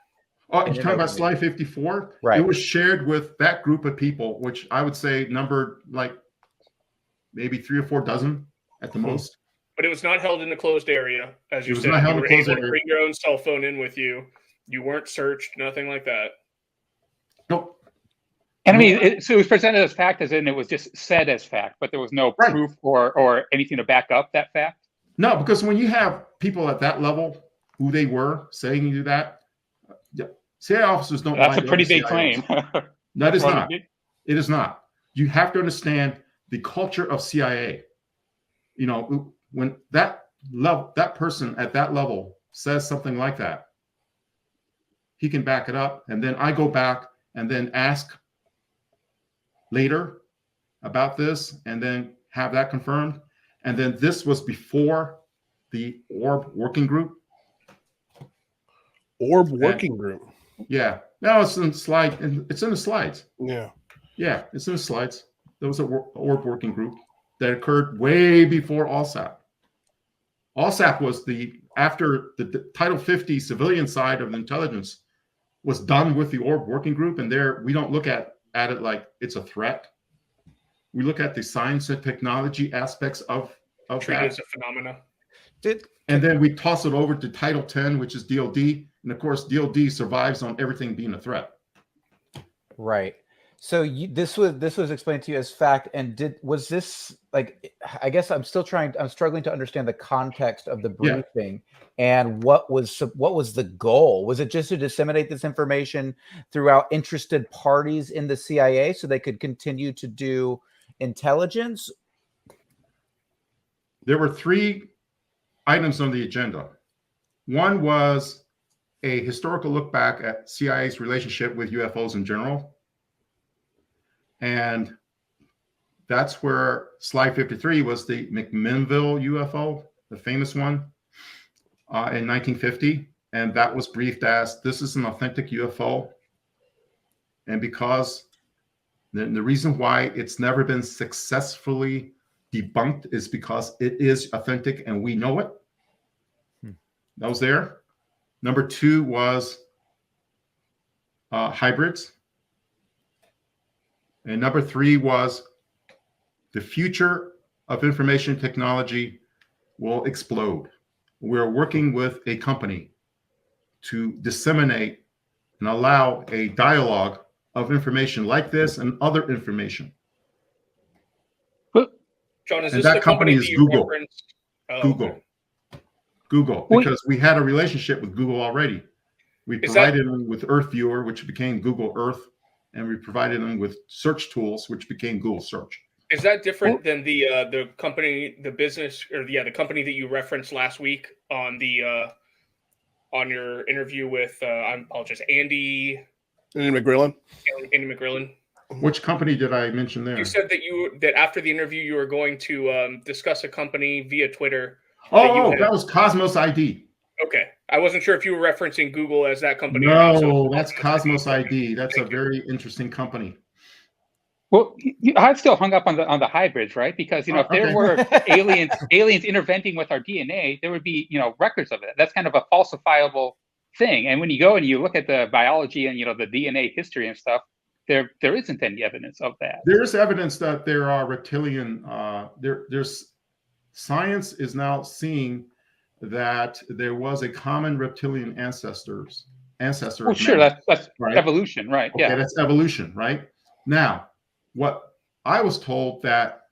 Oh, you're talking about slide 54? Right. It was shared with that group of people, which I would say numbered like maybe 3 or 4 dozen at the most. But it was not held in a closed area, as you said. You were able to bring your own cell phone in with you. You weren't searched, nothing like that. Nope. And I mean, so it was presented as fact, as in it was just said as fact, but there was no proof or anything to back up that fact? No, because when you have people at that level, who they were, saying you that, CIA officers don't. That's a pretty big claim. That is not. It is not. You have to understand the culture of CIA. You know, when that person at that level says something like that, he can back it up, and then I go back and then ask later about this, and then have that confirmed. And then this was before the ORB working group. ORB working group. Yeah. No, it's in the slide. It's in the slides. Yeah. Yeah, it's in the slides. There was a ORB working group that occurred way before ALSAP. ALSAP was after the Title 50 civilian side of the intelligence was done with the ORB working group, and there we don't look at it like it's a threat. We look at the science and technology aspects of treat that. as a phenomena. And then we toss it over to Title 10, which is DOD. And of course, DOD survives on everything being a threat. Right. So this was explained to you as fact. And was this like, I guess I'm struggling to understand the context of the briefing and what was the goal? Was it just to disseminate this information throughout interested parties in the CIA so they could continue to do intelligence? There were 3 items on the agenda. One was a historical look back at CIA's relationship with UFOs in general. And that's where slide 53 was the McMinnville UFO, the famous one in 1950. And that was briefed as, this is an authentic UFO. And because the reason why it's never been successfully debunked is because it is authentic and we know it. That was there. Number 2 was hybrids. And number 3 was the future of information technology will explode. We're working with a company to disseminate and allow a dialogue of information like this and other information. John, is and this that the company is Google. Google. Okay. Google, because we had a relationship with Google already. We provided them with Earth Viewer, which became Google Earth, and we provided them with search tools, which became Google Search. Is that different than the company, the business, or the company that you referenced last week on the on your interview with I apologize, Andy McGrillen? Andy McGrillen. Which company did I mention there? You said that after the interview you were going to discuss a company via Twitter. That was Cosmos ID. Okay, I wasn't sure if you were referencing Google as that company. No, that's Cosmos ID. That's a very interesting company. Well, I've still hung up on the hybrids, right? Because if there were aliens interventing with our DNA, there would be records of it. That's kind of a falsifiable thing. And when you go and you look at the biology and the DNA history and stuff, there isn't any evidence of that. There is evidence that there are reptilian. There's science is now seeing that there was a common reptilian ancestor. Well, sure, that's right? Evolution, right? Okay, yeah, that's evolution, right? Now, what I was told that,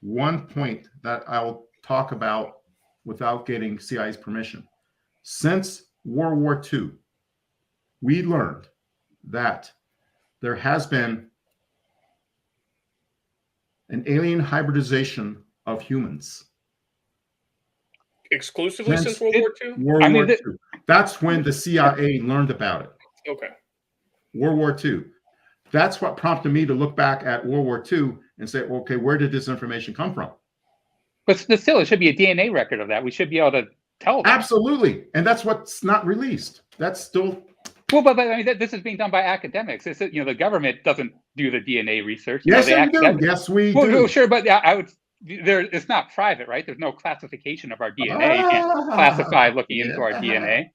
one point that I'll talk about without getting CIA's permission. Since World War II, we learned that there has been an alien hybridization of humans. Exclusively since World War II? World War II. That's when the CIA learned about it. Okay. World War II. That's what prompted me to look back at World War II and say, okay, where did this information come from? But still, it should be a DNA record of that. We should be able to tell them. Absolutely. And that's what's not released. That's still... Well, but I mean, this is being done by academics. It's, the government doesn't do the DNA research. Yes, we do. Yes, we do. Well, sure, but I would... it's not private, right? There's no classification of our DNA. You can't classify looking into our DNA.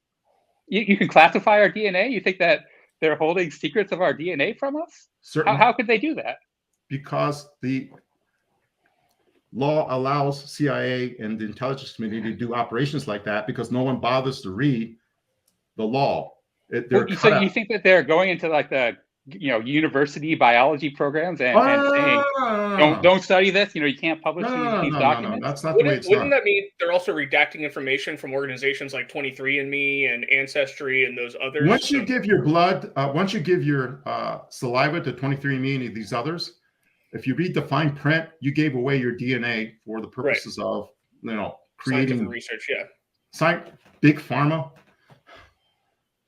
You can classify our DNA? You think that they're holding secrets of our DNA from us? Certainly. How could they do that? Because the law allows CIA and the intelligence community to do operations like that because no one bothers to read the law. So you think that they're going into like the university biology programs and saying don't study this, you can't publish these documents? No, that's not the way it's done. Wouldn't that mean they're also redacting information from organizations like 23andMe and Ancestry and those others? Once you give your blood, once you give your saliva to 23andMe and these others, if you read the fine print, you gave away your DNA for the purposes of creating scientific research. Yeah, big pharma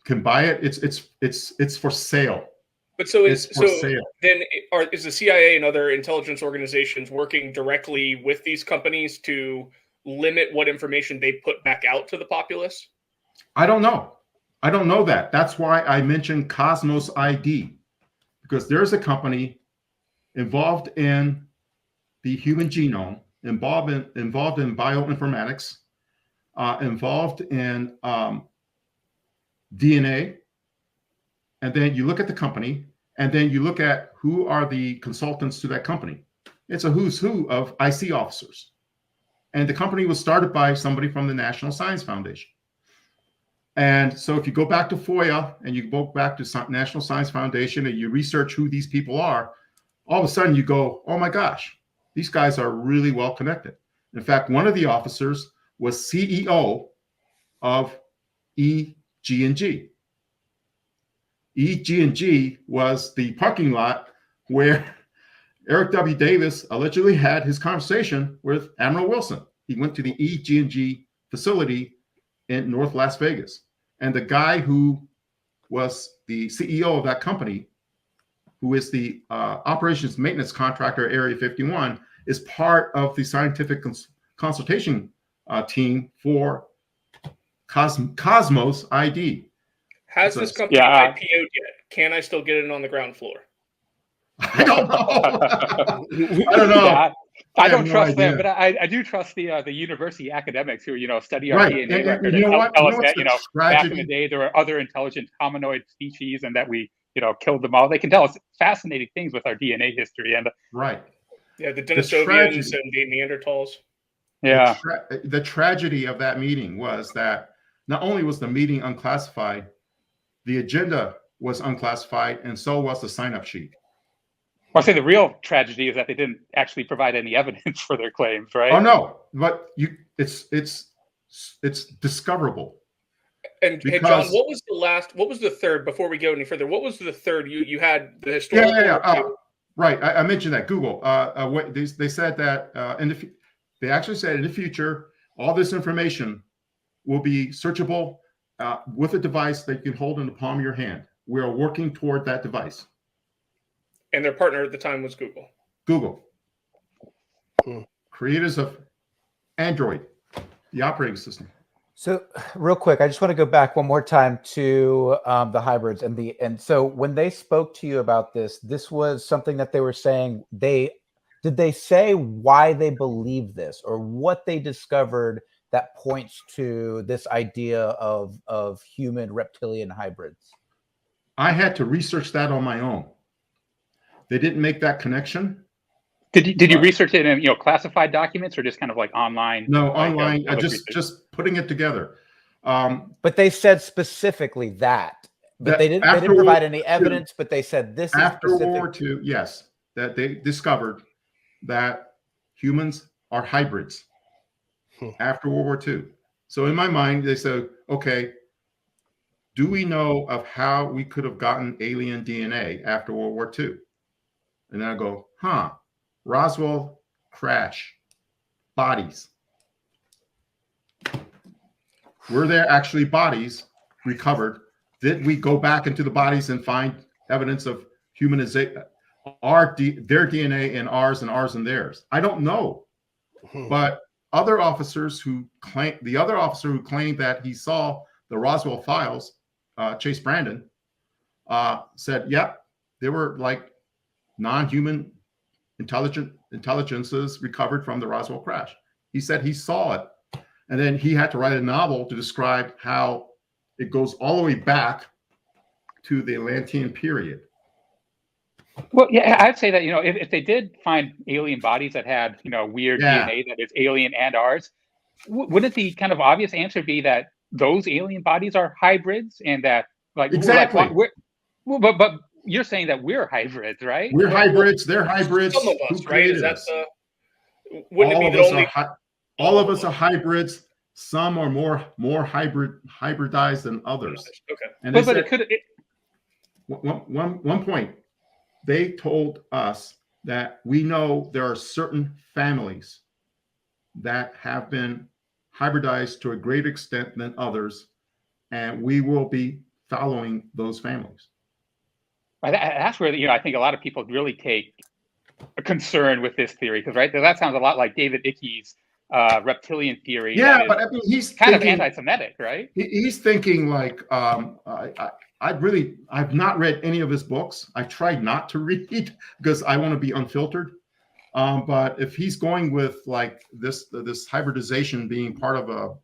can buy it. It's for sale. But is the CIA and other intelligence organizations working directly with these companies to limit what information they put back out to the populace? I don't know. I don't know that. That's why I mentioned Cosmos ID, because there's a company involved in the human genome, involved in bioinformatics, involved in DNA. And then you look at the company, and then you look at who are the consultants to that company. It's a who's who of IC officers. And the company was started by somebody from the National Science Foundation. And so if you go back to FOIA and you go back to National Science Foundation and you research who these people are, all of a sudden you go, oh my gosh, these guys are really well connected. In fact, one of the officers was CEO of EG&G. EG&G was the parking lot where Eric W. Davis allegedly had his conversation with Admiral Wilson. He went to the EG&G facility in North Las Vegas. And the guy who was the CEO of that company, who is the operations maintenance contractor, Area 51, is part of the scientific consultation team for Cosmos ID. Has this company IPO'd yet? Can I still get it on the ground floor? I don't know. I don't know. Yeah, I don't trust them, but I do trust the university academics who study our DNA record and tell us that back in the day there were other intelligent hominoid species and that we killed them all. They can tell us fascinating things with our DNA history and the Denisovians and the Neanderthals. Yeah, the tragedy of that meeting was that not only was the meeting unclassified, the agenda was unclassified, and so was the sign-up sheet. Well, I say the real tragedy is that they didn't actually provide any evidence for their claims, right? Oh no, but it's discoverable. And John, what was the third? Before we go any further, what was the third? You had the historical. Right, I mentioned that Google. They said that they actually said in the future, all this information will be searchable with a device that you can hold in the palm of your hand. We are working toward that device. And their partner at the time was Google. Creators of Android, the operating system. So real quick, I just want to go back one more time to the hybrids and so when they spoke to you about this was something that they were saying. Did they say why they believe this or what they discovered that points to this idea of human reptilian hybrids? I had to research that on my own. They didn't make that connection. Did you research it in classified documents or just kind of like online? No, online. Just putting it together. But they said specifically that they didn't provide any evidence. But they said this after is specific. World War II. Yes, that they discovered that humans are hybrids after World War II. So in my mind, they said, okay, do we know of how we could have gotten alien DNA after World War II? And then I go, Roswell crash, bodies. Were there actually bodies recovered? Did we go back into the bodies and find evidence of humanization, their DNA and ours and theirs? I don't know. But other officers who claim, the other officer who claimed that he saw the Roswell files, Chase Brandon, said, yep, they were like non-human intelligences recovered from the Roswell crash. He said he saw it. And then he had to write a novel to describe how it goes all the way back to the Atlantean period. Well, yeah, I'd say that, if they did find alien bodies that had, weird DNA that is alien and ours, wouldn't the kind of obvious answer be that those alien bodies are hybrids and that, like, exactly. But you're saying that we're hybrids, right? We're hybrids. They're hybrids. Some of us, right? Is that wouldn't it be the only? All of us are hybrids. Some are more hybridized than others. Okay. And but it could. One point, they told us that we know there are certain families that have been hybridized to a greater extent than others, and we will be following those families. That's where I think a lot of people really take a concern with this theory, because that sounds a lot like David Ickey's reptilian theory. Yeah, but I mean, he's kind of anti-Semitic, right? He's thinking like I've not read any of his books. I tried not to read because I want to be unfiltered. But if he's going with like this hybridization being part of a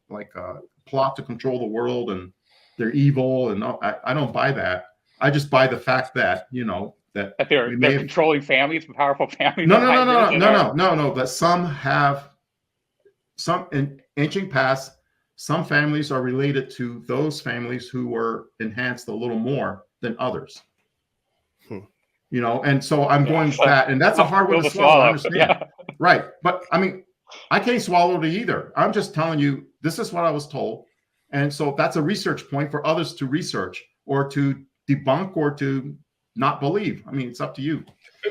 plot to control the world and they're evil, and I don't buy that. I just buy the fact that that they're controlling families, powerful families. No. That some in ancient past, some families are related to those families who were enhanced a little more than others. And so I'm going with that, and that's a hard one to swallow. I understand, right? But I mean, I can't swallow it either. I'm just telling you, this is what I was told, and so that's a research point for others to research or to debunk or to not believe. I mean, it's up to you.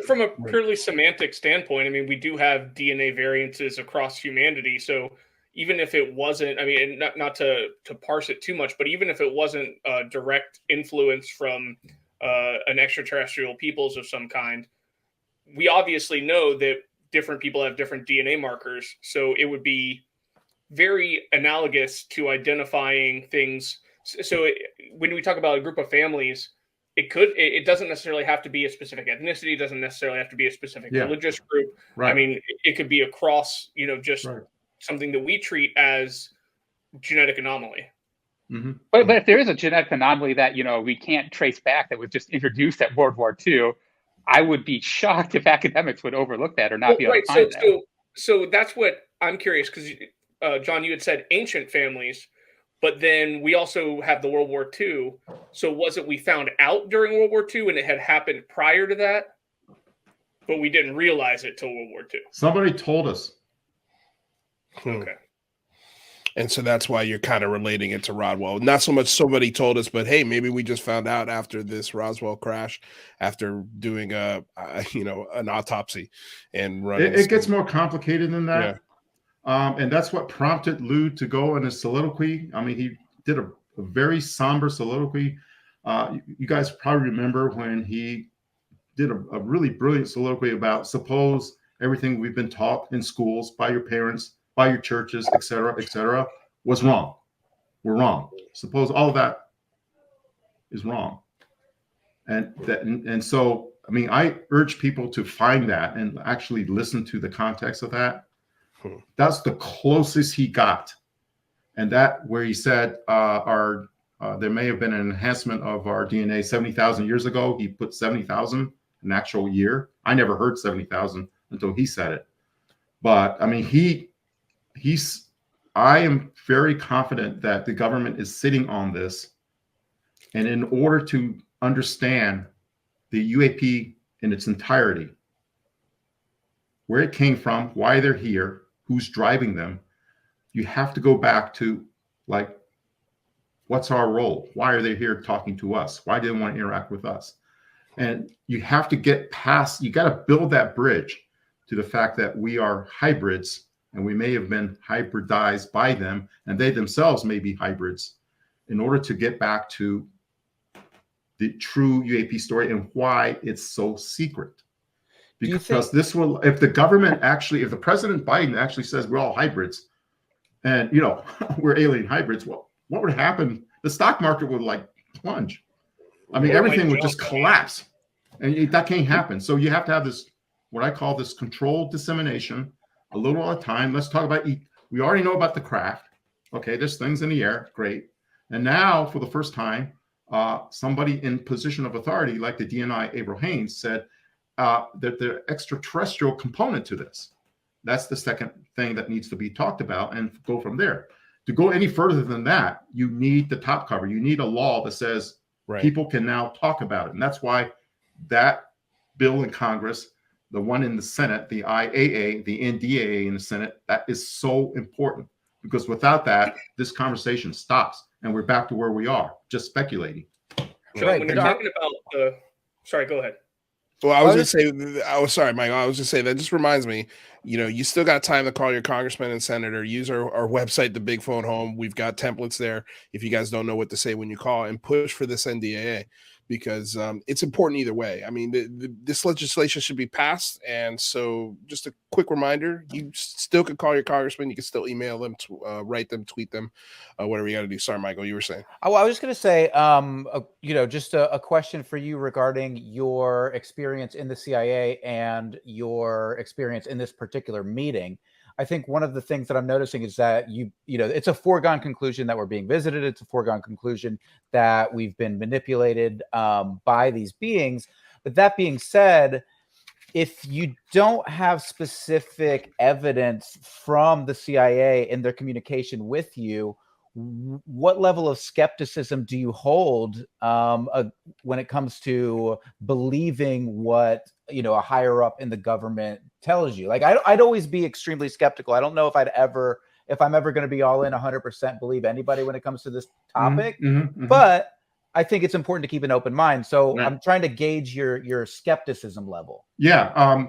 From a purely semantic standpoint, I mean, we do have DNA variances across humanity. So even if it wasn't, I mean, not to parse it too much, but even if it wasn't a direct influence from an extraterrestrial peoples of some kind, we obviously know that different people have different DNA markers. So it would be very analogous to identifying things. So when we talk about a group of families, it doesn't necessarily have to be a specific ethnicity. It doesn't necessarily have to be a specific religious group. Right. I mean, it could be across, just something that we treat as genetic anomaly. Mm-hmm. But if there is a genetic anomaly that, we can't trace back, that was just introduced at World War II, I would be shocked if academics would overlook that or not be able to find that. So that's what I'm curious, because John, you had said ancient families, but then we also have the World War II. So was it we found out during World War II and it had happened prior to that, but we didn't realize it till World War II? Somebody told us. Okay. And so that's why you're kind of relating it to Roswell. Not so much somebody told us, but hey, maybe we just found out after this Roswell crash, after doing an autopsy and running. It gets more complicated than that. Yeah. And that's what prompted Lou to go in his soliloquy. I mean, he did a very somber soliloquy. You guys probably remember when he did a really brilliant soliloquy about suppose everything we've been taught in schools by your parents, by your churches, et cetera, was wrong. We're wrong. Suppose all of that is wrong. And so, I mean, I urge people to find that and actually listen to the context of that. That's the closest he got. And that where he said there may have been an enhancement of our DNA 70,000 years ago. He put 70,000, an actual year. I never heard 70,000 until he said it. But I mean, I am very confident that the government is sitting on this. And in order to understand the UAP in its entirety, where it came from, why they're here, who's driving them, you have to go back to, like, what's our role? Why are they here talking to us? Why do they want to interact with us? And you have to get past, you got to build that bridge to the fact that we are hybrids and we may have been hybridized by them and they themselves may be hybrids in order to get back to the true UAP story and why it's so secret. Because this will, if the government actually, if the President Biden actually says we're all hybrids and, we're alien hybrids, well, what would happen? The stock market would plunge. I mean, everything would just collapse and that can't happen. So you have to have this, what I call this controlled dissemination, a little at a time. Let's talk about, we already know about the craft. Okay, there's things in the air. Great. And now for the first time, somebody in position of authority, like the DNI, Avril Haines, said, that the extraterrestrial component to this. That's the second thing that needs to be talked about and go from there. To go any further than that, you need the top cover. You need a law that says people can now talk about it. And that's why that bill in Congress, the one in the Senate, the IAA, the NDAA in the Senate, that is so important. Because without that, this conversation stops and we're back to where we are, just speculating. So when you're talking about sorry, go ahead. Well, I was going to say, sorry, Michael. I was going to say that just reminds me, you still got time to call your congressman and senator. Use our website, The Big Phone Home. We've got templates there if you guys don't know what to say when you call, and push for this NDAA because it's important either way. I mean, this legislation should be passed. And so just a quick reminder, you still could call your congressman. You can still email them, write them, tweet them, whatever you got to do. Sorry, Michael, you were saying. Oh, I was just going to say, just a question for you regarding your experience in the CIA and your experience in this particular meeting. I think one of the things that I'm noticing is that it's a foregone conclusion that we're being visited. It's a foregone conclusion that we've been manipulated by these beings. But that being said, if you don't have specific evidence from the CIA in their communication with you, what level of skepticism do you hold when it comes to believing what a higher up in the government tells you? Like, I'd always be extremely skeptical. I don't know if I'm ever going to be all in 100% believe anybody when it comes to this topic, but I think it's important to keep an open mind. So Right. I'm trying to gauge your skepticism level. Yeah.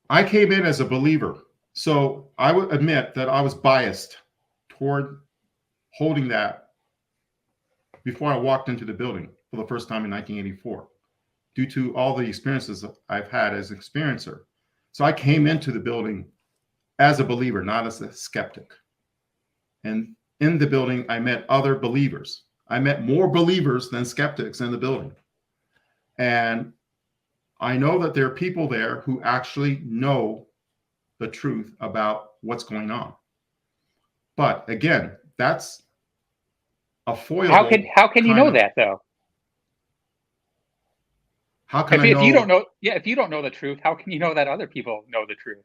I came in as a believer. So I would admit that I was biased toward holding that before I walked into the building for the first time in 1984, due to all the experiences I've had as an experiencer. So I came into the building as a believer, not as a skeptic. And in the building, I met other believers. I met more believers than skeptics in the building. And I know that there are people there who actually know the truth about what's going on. But again, that's a foil. How can you know that though? How can if you don't know? Yeah, if you don't know the truth, how can you know that other people know the truth?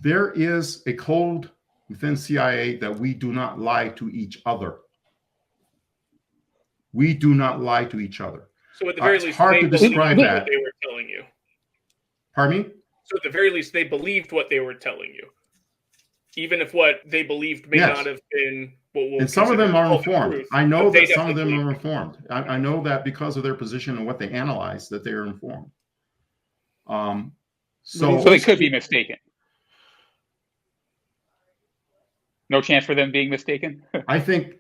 There is a code within CIA that we do not lie to each other. We do not lie to each other. So at the very It's least, hard they to believed describe what that. they were telling you. Pardon me? So at the very least, they believed what they were telling you, even if what they believed may Yes. not have been what we'll And some of them consider are all the informed. truth, I know but they that some of them definitely are informed. I know that because of their position and what they analyze, that they are informed. So they could be mistaken. No chance for them being mistaken. I think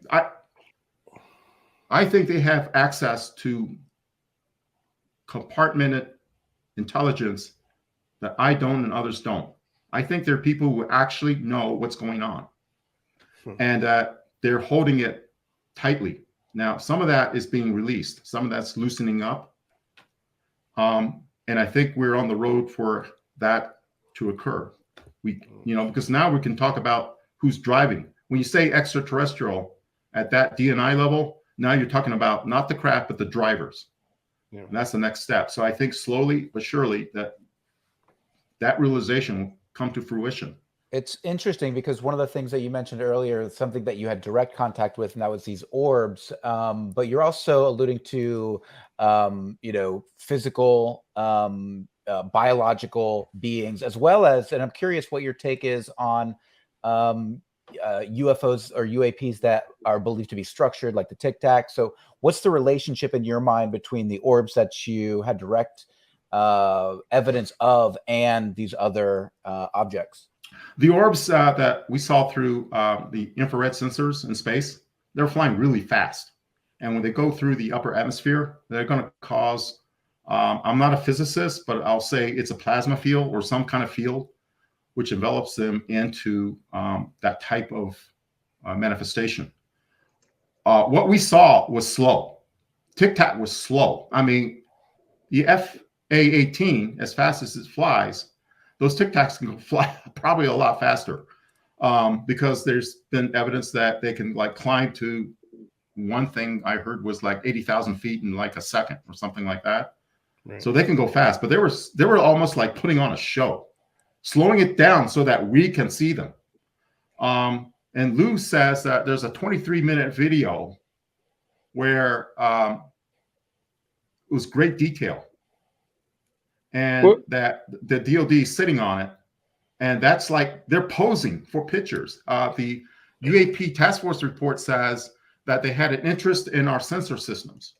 they have access to compartmented intelligence that I don't and others don't. I think there are people who actually know what's going on, and they're holding it tightly. Now, some of that is being released. Some of that's loosening up. And I think we're on the road for that to occur. Because now we can talk about who's driving. When you say extraterrestrial at that DNI level, now you're talking about not the craft, but the drivers. Yeah. And that's the next step. So I think slowly but surely that realization will come to fruition. It's interesting because one of the things that you mentioned earlier is something that you had direct contact with, and that was these orbs. But you're also alluding to, physical, biological beings, as well as, and I'm curious what your take is on UFOs or UAPs that are believed to be structured, like the Tic Tac. So what's the relationship in your mind between the orbs that you had direct evidence of and these other objects? The orbs that we saw through the infrared sensors in space, they're flying really fast. And when they go through the upper atmosphere, they're going to cause, I'm not a physicist, but I'll say it's a plasma field or some kind of field which envelops them into that type of manifestation. What we saw was slow. Tic Tac was slow. I mean, the FA-18, as fast as it flies, those Tic Tacs can fly probably a lot faster because there's been evidence that they can climb to, one thing I heard was 80,000 feet in a second or something like that. Right. So they can go fast, but they were almost like putting on a show, slowing it down so that we can see them. And Lou says that there's a 23-minute video where it was great detail. And that the DOD is sitting on it, and that's they're posing for pictures. The UAP task force report says that they had an interest in our sensor systems.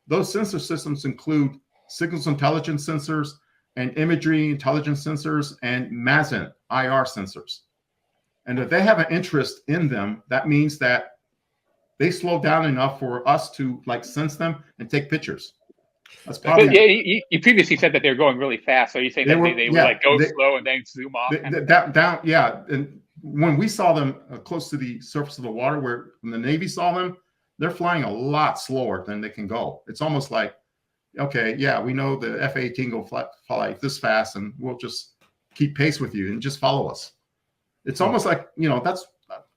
Those sensor systems include signals intelligence sensors and imagery intelligence sensors and MASIN IR sensors. And if they have an interest in them, that means that they slow down enough for us to like sense them and take pictures. That's probably. Yeah, you previously said that they were going really fast. So you saying they would like go slow and then zoom off? Down, yeah. And when we saw them close to the surface of the water, where when the Navy saw them, they're flying a lot slower than they can go. It's almost like, okay, yeah, we know the F-18 go fly this fast, and we'll just keep pace with you and just follow us. It's almost like, that's,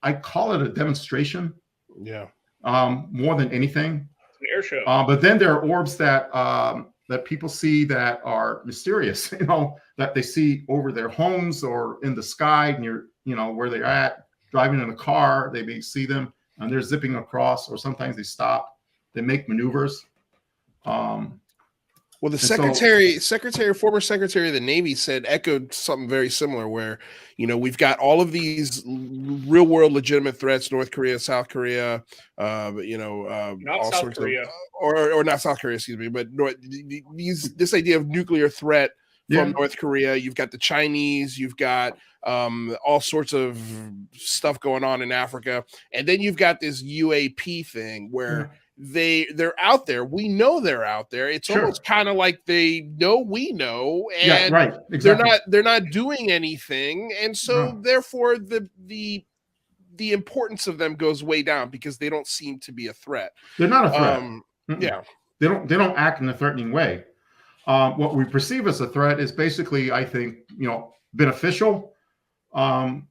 I call it a demonstration. Yeah. More than anything. It's an air show. But then there are orbs that that people see that are mysterious, that they see over their homes or in the sky near, where they're at, driving in a car, they may see them and they're zipping across, or sometimes they stop, they make maneuvers. Well, the former Secretary of the Navy echoed something very similar where, we've got all of these real world legitimate threats, North Korea, South Korea, not all South sorts Korea. of, or not South Korea, excuse me, but this idea of nuclear threat from North Korea. You've got the Chinese, you've got all sorts of stuff going on in Africa. And then you've got this UAP thing where they're out there. We know they're out there. It's almost kind of like they know we know, and right. Exactly. they're not doing anything. And so therefore the importance of them goes way down because they don't seem to be a threat. They're not a threat. Yeah. They don't act in a threatening way. What we perceive as a threat is basically, I think, beneficial. If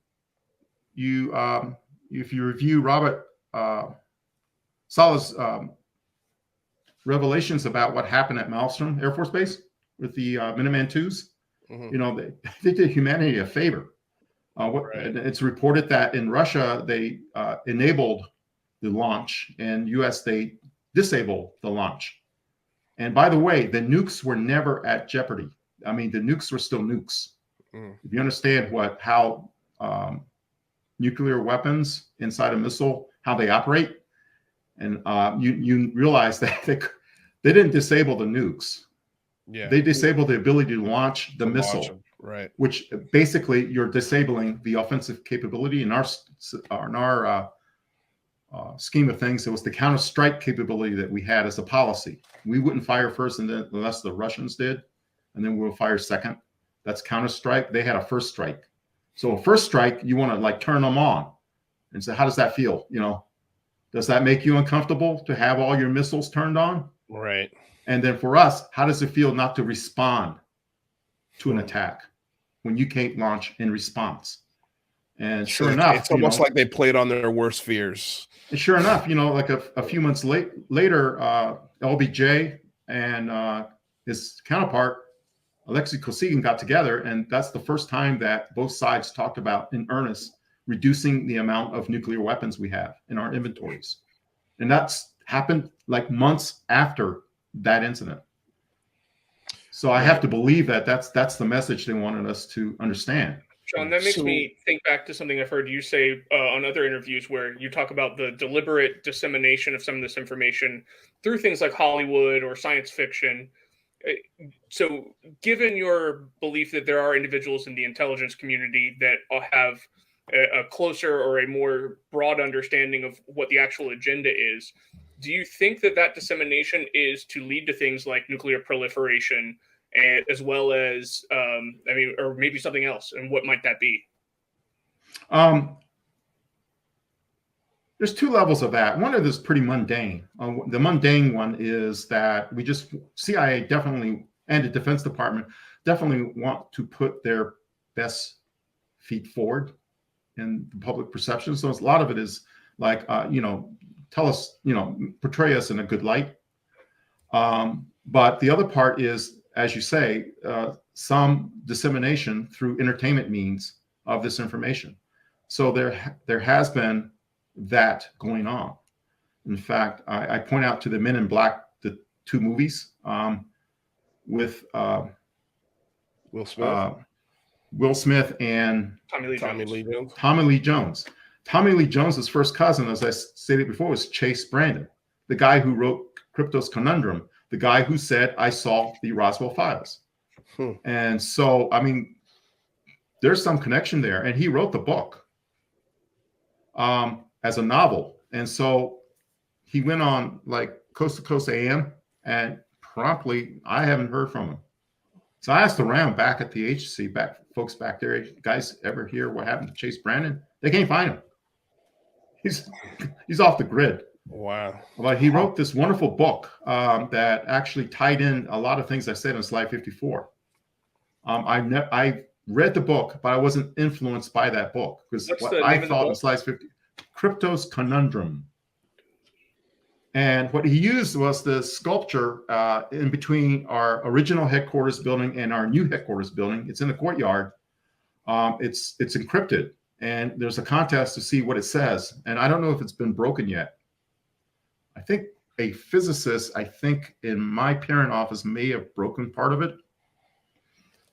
you review Robert Saleh's revelations about what happened at Malmstrom Air Force Base with the Minuteman IIs, they did humanity a favor. It's reported that in Russia, they enabled the launch, and U.S., they disabled the launch. And by the way, the nukes were never at jeopardy. I mean, the nukes were still nukes. If you understand how nuclear weapons inside a missile, how they operate, and you realize that they didn't disable the nukes. Yeah, they disabled the ability to launch the missile, right? Which basically you're disabling the offensive capability. In our scheme of things, it was the counter-strike capability that we had as a policy. We wouldn't fire first, and then unless the Russians did, and then we'll fire second. That's counter-strike. They had a first strike. So a first strike, you want to turn them on, and say, how does that feel? Does that make you uncomfortable to have all your missiles turned on? Right. And then for us, how does it feel not to respond to an attack when you can't launch in response? And sure enough, it's almost like they played on their worst fears. And sure enough, like a few months later, LBJ and his counterpart, Alexei Kosygin, got together, and that's the first time that both sides talked about in earnest reducing the amount of nuclear weapons we have in our inventories. And that's happened months after that incident. So I have to believe that that's the message they wanted us to understand. John, that makes me think back to something I've heard you say on other interviews where you talk about the deliberate dissemination of some of this information through things like Hollywood or science fiction. So given your belief that there are individuals in the intelligence community that have a closer or a more broad understanding of what the actual agenda is, do you think that dissemination is to lead to things like nuclear proliferation, and as well as, or maybe something else? And what might that be? There's two levels of that. One of this is pretty mundane. The mundane one is that CIA definitely, and the Defense Department definitely want to put their best feet forward in the public perception. So a lot of it is tell us, portray us in a good light. But the other part is, as you say, some dissemination through entertainment means of this information. So there has been that going on. In fact, I point out to the Men in Black, the two movies with Will Smith. Will Smith and Tommy Lee Jones. Tommy Lee Jones. Tommy Lee Jones's first cousin, as I stated before, was Chase Brandon, the guy who wrote Crypto's Conundrum, the guy who said, I solved the Roswell files. And so, there's some connection there. And he wrote the book as a novel. And so he went on Coast to Coast AM, and promptly I haven't heard from him. So I asked around back at the agency, folks back there, guys ever hear what happened to Chase Brandon? They can't find him. He's off the grid. Wow. But he wrote this wonderful book that actually tied in a lot of things I said on slide 54. I read the book, but I wasn't influenced by that book because what I thought in slides 50, Crypto's Conundrum. And what he used was the sculpture in between our original headquarters building and our new headquarters building. It's in the courtyard. It's encrypted, and there's a contest to see what it says. And I don't know if it's been broken yet. I think a physicist, I think, in my parent office may have broken part of it.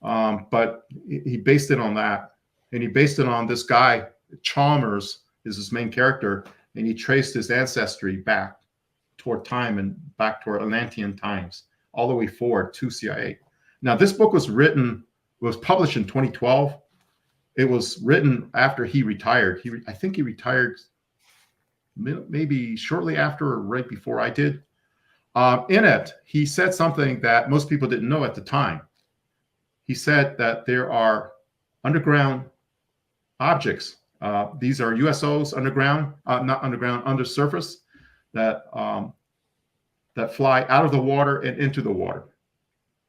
But he based it on that. And he based it on this guy, Chalmers is his main character, and he traced his ancestry back toward time and back toward Atlantean times, all the way forward to CIA. Now, this book was published in 2012. It was written after he retired. I think he retired maybe shortly after or right before I did. In it, he said something that most people didn't know at the time. He said that there are underground objects. These are USOs underground, not underground, under surface, that fly out of the water and into the water.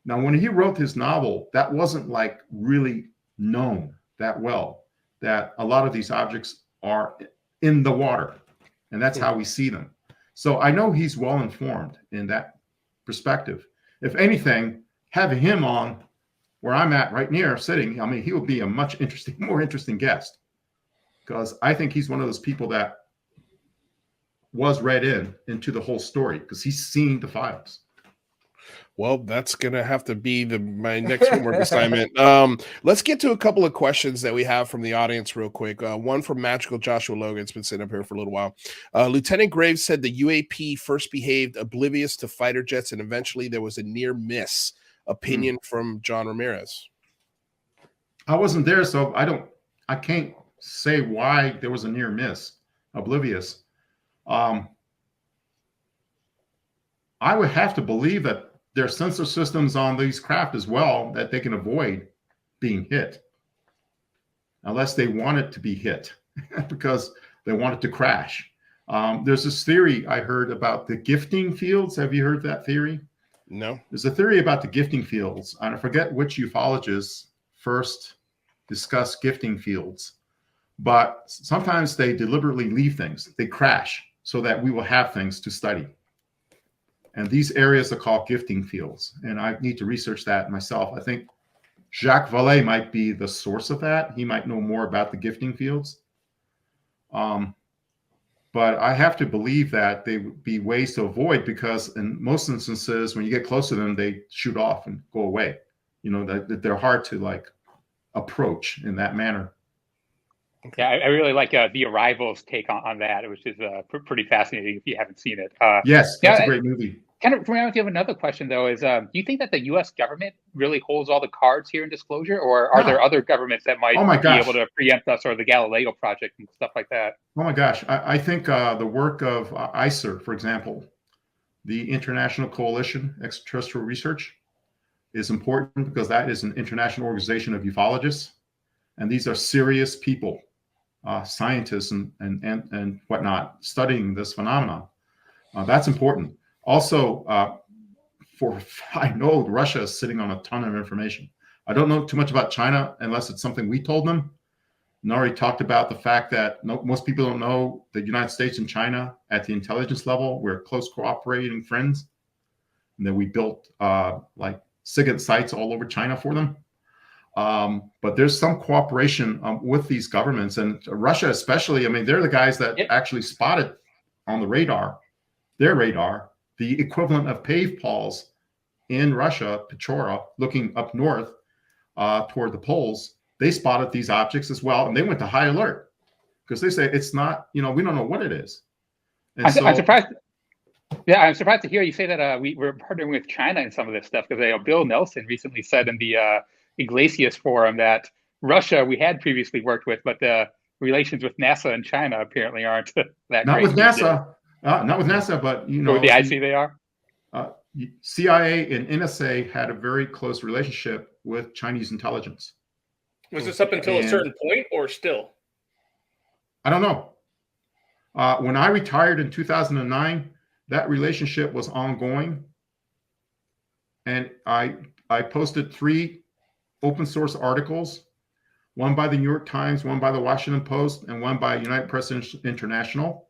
Now, when he wrote his novel, that wasn't like really known that well, that a lot of these objects are in the water, and that's how we see them. So I know he's well informed in that perspective. If anything, having him on where I'm at right near sitting, I mean, he would be a more interesting guest, because I think he's one of those people that was read into the whole story because he's seen the files. Well, that's going to have to be my next homework assignment. Let's get to a couple of questions that we have from the audience real quick. One from Magical Joshua Logan. It's been sitting up here for a little while. Lieutenant Graves said the UAP first behaved oblivious to fighter jets, and eventually there was a near miss. Opinion from John Ramirez. I wasn't there, so I can't say why there was a near miss. Oblivious. I would have to believe that there are sensor systems on these craft as well that they can avoid being hit, unless they want it to be hit because they want it to crash. There's this theory I heard about the gifting fields. Have you heard that theory? No. There's a theory about the gifting fields. And I forget which ufologists first discussed gifting fields, but sometimes they deliberately leave things. They crash so that we will have things to study. And these areas are called gifting fields. And I need to research that myself. I think Jacques Vallée might be the source of that. He might know more about the gifting fields. But I have to believe that they would be ways to avoid, because in most instances, when you get close to them, they shoot off and go away. You know, that they're hard to like approach in that manner. Yeah, I really like The Arrival's take on that, which is pretty fascinating if you haven't seen it. Yes, that's a great movie. Kind of reminds me of another question, though, is do you think that the U.S. government really holds all the cards here in disclosure, or are there other governments that might be able to preempt us, or the Galileo Project and stuff like that? Oh my gosh, I think the work of ICER, for example, the International Coalition Extraterrestrial Research, is important because that is an international organization of ufologists, and these are serious people, scientists and whatnot, studying this phenomenon. That's important. Also, I know Russia is sitting on a ton of information. I don't know too much about China unless it's something we told them. Nari talked about the fact that most people don't know the United States and China at the intelligence level. We're close cooperating friends, and that we built like SIGINT sites all over China for them. But there's some cooperation with these governments, and Russia especially. I mean, they're the guys that actually spotted on the radar, their radar, the equivalent of pave poles in Russia, Pechora, looking up north toward the poles. They spotted these objects as well, and they went to high alert because they say it's not, we don't know what it is. And I'm surprised. Yeah, I'm surprised to hear you say that we're partnering with China in some of this stuff, because Bill Nelson recently said in the Iglesias forum that Russia we had previously worked with, but the relations with NASA and China apparently aren't that not great. With NASA. Not with NASA, but with the IC they are. CIA and NSA had a very close relationship with Chinese intelligence. Was this up until a certain point, or still? I don't know. When I retired in 2009, that relationship was ongoing, and I posted 3 open source articles, one by the New York Times, one by the Washington Post, and one by United Press International.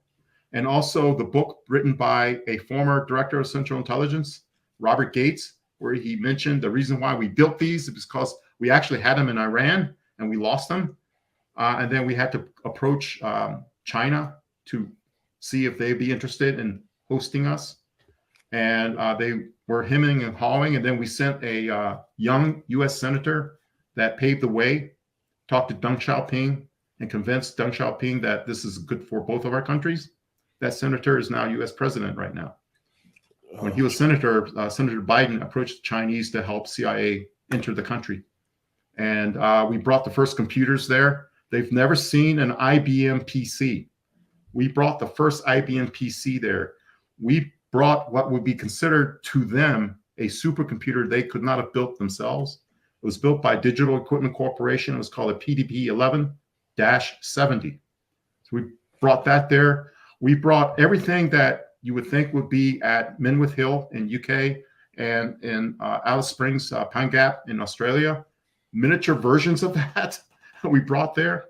And also the book written by a former director of Central Intelligence, Robert Gates, where he mentioned the reason why we built these is because we actually had them in Iran and we lost them. And then we had to approach China to see if they'd be interested in hosting us. and they were hemming and hawing. And then we sent a young U.S. senator that paved the way, talked to Deng Xiaoping, and convinced Deng Xiaoping that this is good for both of our countries. That senator is now U.S. president right now. When he was senator, Senator Biden approached the Chinese to help CIA enter the country. And we brought the first computers there. They've never seen an IBM PC. We brought the first IBM PC there. We brought what would be considered to them a supercomputer they could not have built themselves. It was built by Digital Equipment Corporation. It was called a PDP-11-70. So we brought that there. We brought everything that you would think would be at Menwith Hill in UK and in Alice Springs, Pine Gap in Australia. Miniature versions of that we brought there.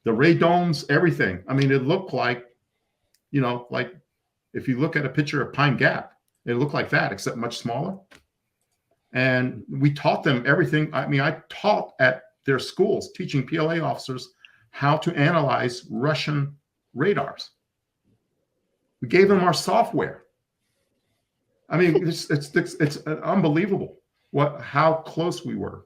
The ray domes, everything. I mean, it looked like, like if you look at a picture of Pine Gap, it looked like that, except much smaller. And we taught them everything. I mean, I taught at their schools, teaching PLA officers how to analyze Russian radars. We gave them our software. I mean, it's unbelievable how close we were.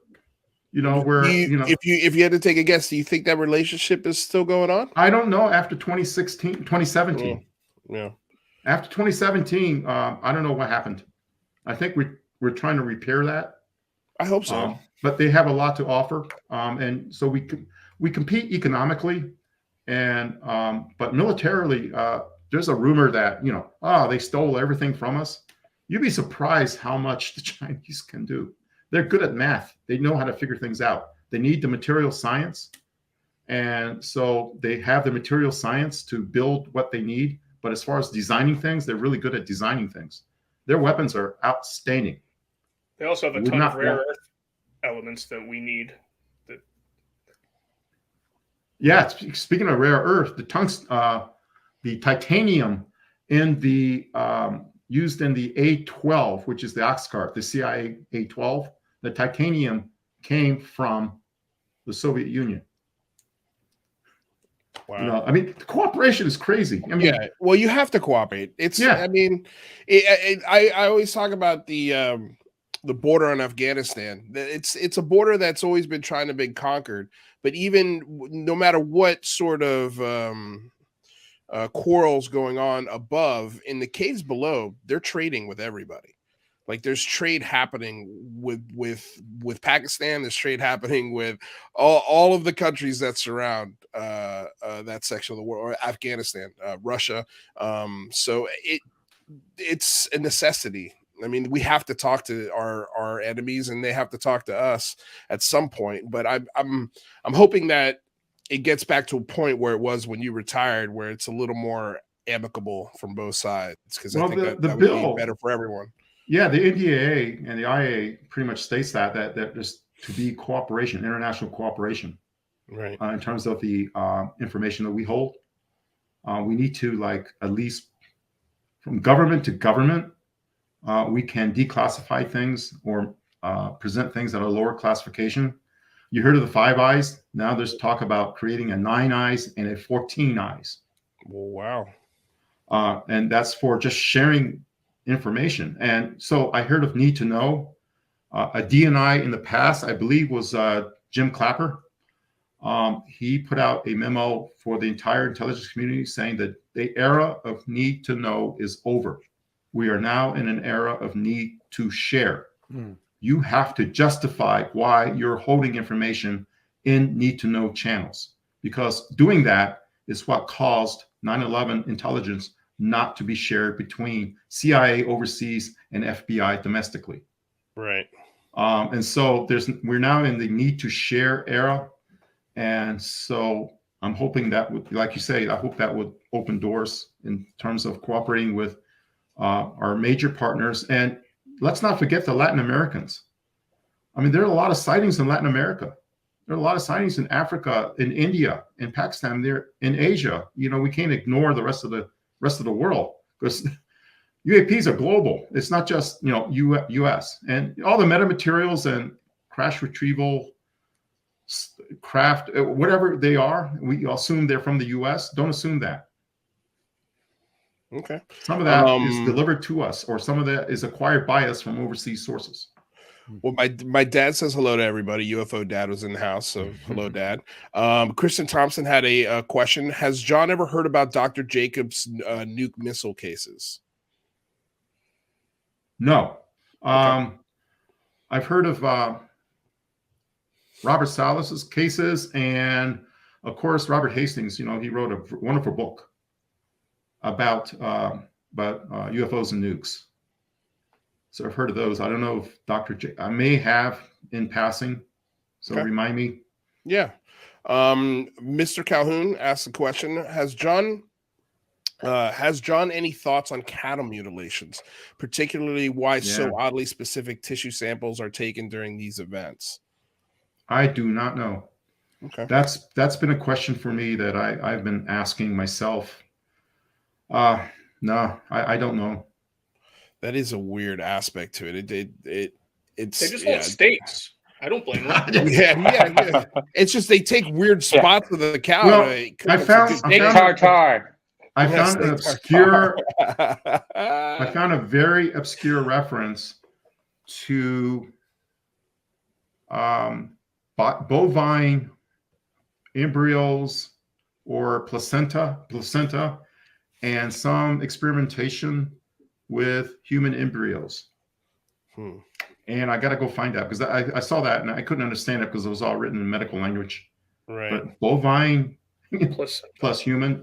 If you had to take a guess, do you think that relationship is still going on? I don't know. After 2017. Yeah. After 2017, I don't know what happened. I think we're trying to repair that. I hope so. But they have a lot to offer, and so we compete economically, and but militarily. There's a rumor that, they stole everything from us. You'd be surprised how much the Chinese can do. They're good at math. They know how to figure things out. They need the material science. And so they have the material science to build what they need. But as far as designing things, they're really good at designing things. Their weapons are outstanding. They also have a ton of rare earth elements that we need. Yeah, speaking of rare earth, the titanium in the used in the A-12, which is the Oxcart, the CIA A-12, the titanium came from the Soviet Union. Wow. I mean, the cooperation is crazy. I mean, yeah. Well, you have to cooperate. I mean, I always talk about the border on Afghanistan. It's a border that's always been trying to be conquered. But even no matter what sort of quarrels going on above, in the caves below, they're trading with everybody. Like there's trade happening with Pakistan. There's trade happening with all of the countries that surround that section of the world, or Afghanistan, Russia. So it's a necessity. I mean, we have to talk to our enemies, and they have to talk to us at some point. But I'm hoping that it gets back to a point where it was when you retired, where it's a little more amicable from both sides, because I think that would be better for everyone. Yeah, the NDAA and the IA pretty much states that there's to be cooperation, international cooperation, right? In terms of the information that we hold, we need to, at least from government to government, we can declassify things or present things at a lower classification. You heard of the 5 eyes? Now there's talk about creating a 9 eyes and a 14 eyes. Wow. And that's for just sharing information. And so I heard of need to know. A DNI in the past, I believe, was Jim Clapper. He put out a memo for the entire intelligence community saying that the era of need to know is over. We are now in an era of need to share. You have to justify why you're holding information in need to know channels, because doing that is what caused 9/11 intelligence not to be shared between CIA overseas and FBI domestically. Right. And so we're now in the need to share era. And so I'm hoping that would, like you say, I hope that would open doors in terms of cooperating with our major partners. And let's not forget the Latin Americans. I mean, there are a lot of sightings in Latin America. There are a lot of sightings in Africa, in India, in Pakistan, there in Asia. We can't ignore the rest of the world, because UAPs are global. It's not just US, and all the metamaterials and crash retrieval craft, whatever they are, we assume they're from the US. Don't assume that. Okay. Some of that is delivered to us, or some of that is acquired by us from overseas sources. Well, my dad says hello to everybody. UFO dad was in the house, so hello, Dad. Kristen Thompson had a question. Has John ever heard about Dr. Jacobs' nuke missile cases? No. Okay. I've heard of Robert Salas's cases, and of course, Robert Hastings. He wrote a wonderful book about UFOs and nukes. So I've heard of those. I don't know if I may have in passing. So remind me. Yeah. Mr. Calhoun asked the question: Has John any thoughts on cattle mutilations, particularly why so oddly specific tissue samples are taken during these events? I do not know. Okay. That's been a question for me that I've been asking myself. No, I don't know. That is a weird aspect to it. It's they just want steaks. I don't blame them. yeah. It's just they take weird spots of the cow. Well, I found an obscure. I found a very obscure reference to bovine embryos or placenta, and some experimentation with human embryos. And I got to go find out, because I saw that and I couldn't understand it because it was all written in medical language. Right. But bovine plus human,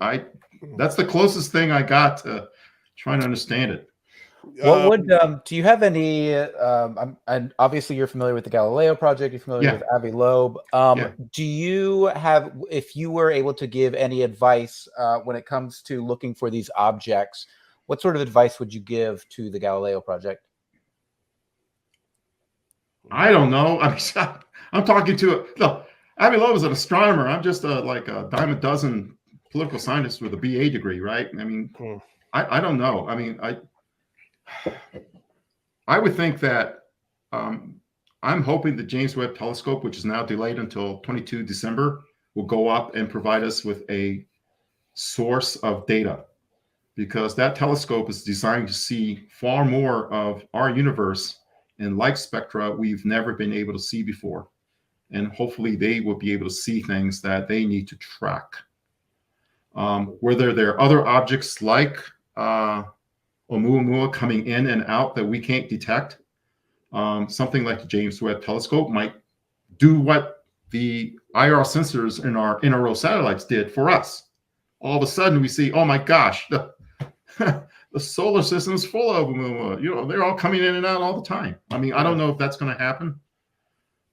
that's the closest thing I got to trying to understand it. What would do you have any? And obviously you're familiar with the Galileo project. You're familiar with Avi Loeb. Do you have, if you were able to give any advice when it comes to looking for these objects, what sort of advice would you give to the Galileo project? I don't know. I'm talking to Avi Loeb is an astronomer. I'm just a dime a dozen political scientist with a BA degree, right? I mean, I don't know. I mean, I would think that I'm hoping the James Webb Telescope, which is now delayed until 22 December, will go up and provide us with a source of data, because that telescope is designed to see far more of our universe in light spectra we've never been able to see before. And hopefully they will be able to see things that they need to track. Whether there are other objects like Oumuamua coming in and out that we can't detect, something like the James Webb Telescope might do what the IR sensors in our NRO satellites did for us. All of a sudden we see, oh my gosh, the solar system is full of Oumuamua. They're all coming in and out all the time. I mean, I don't know if that's going to happen.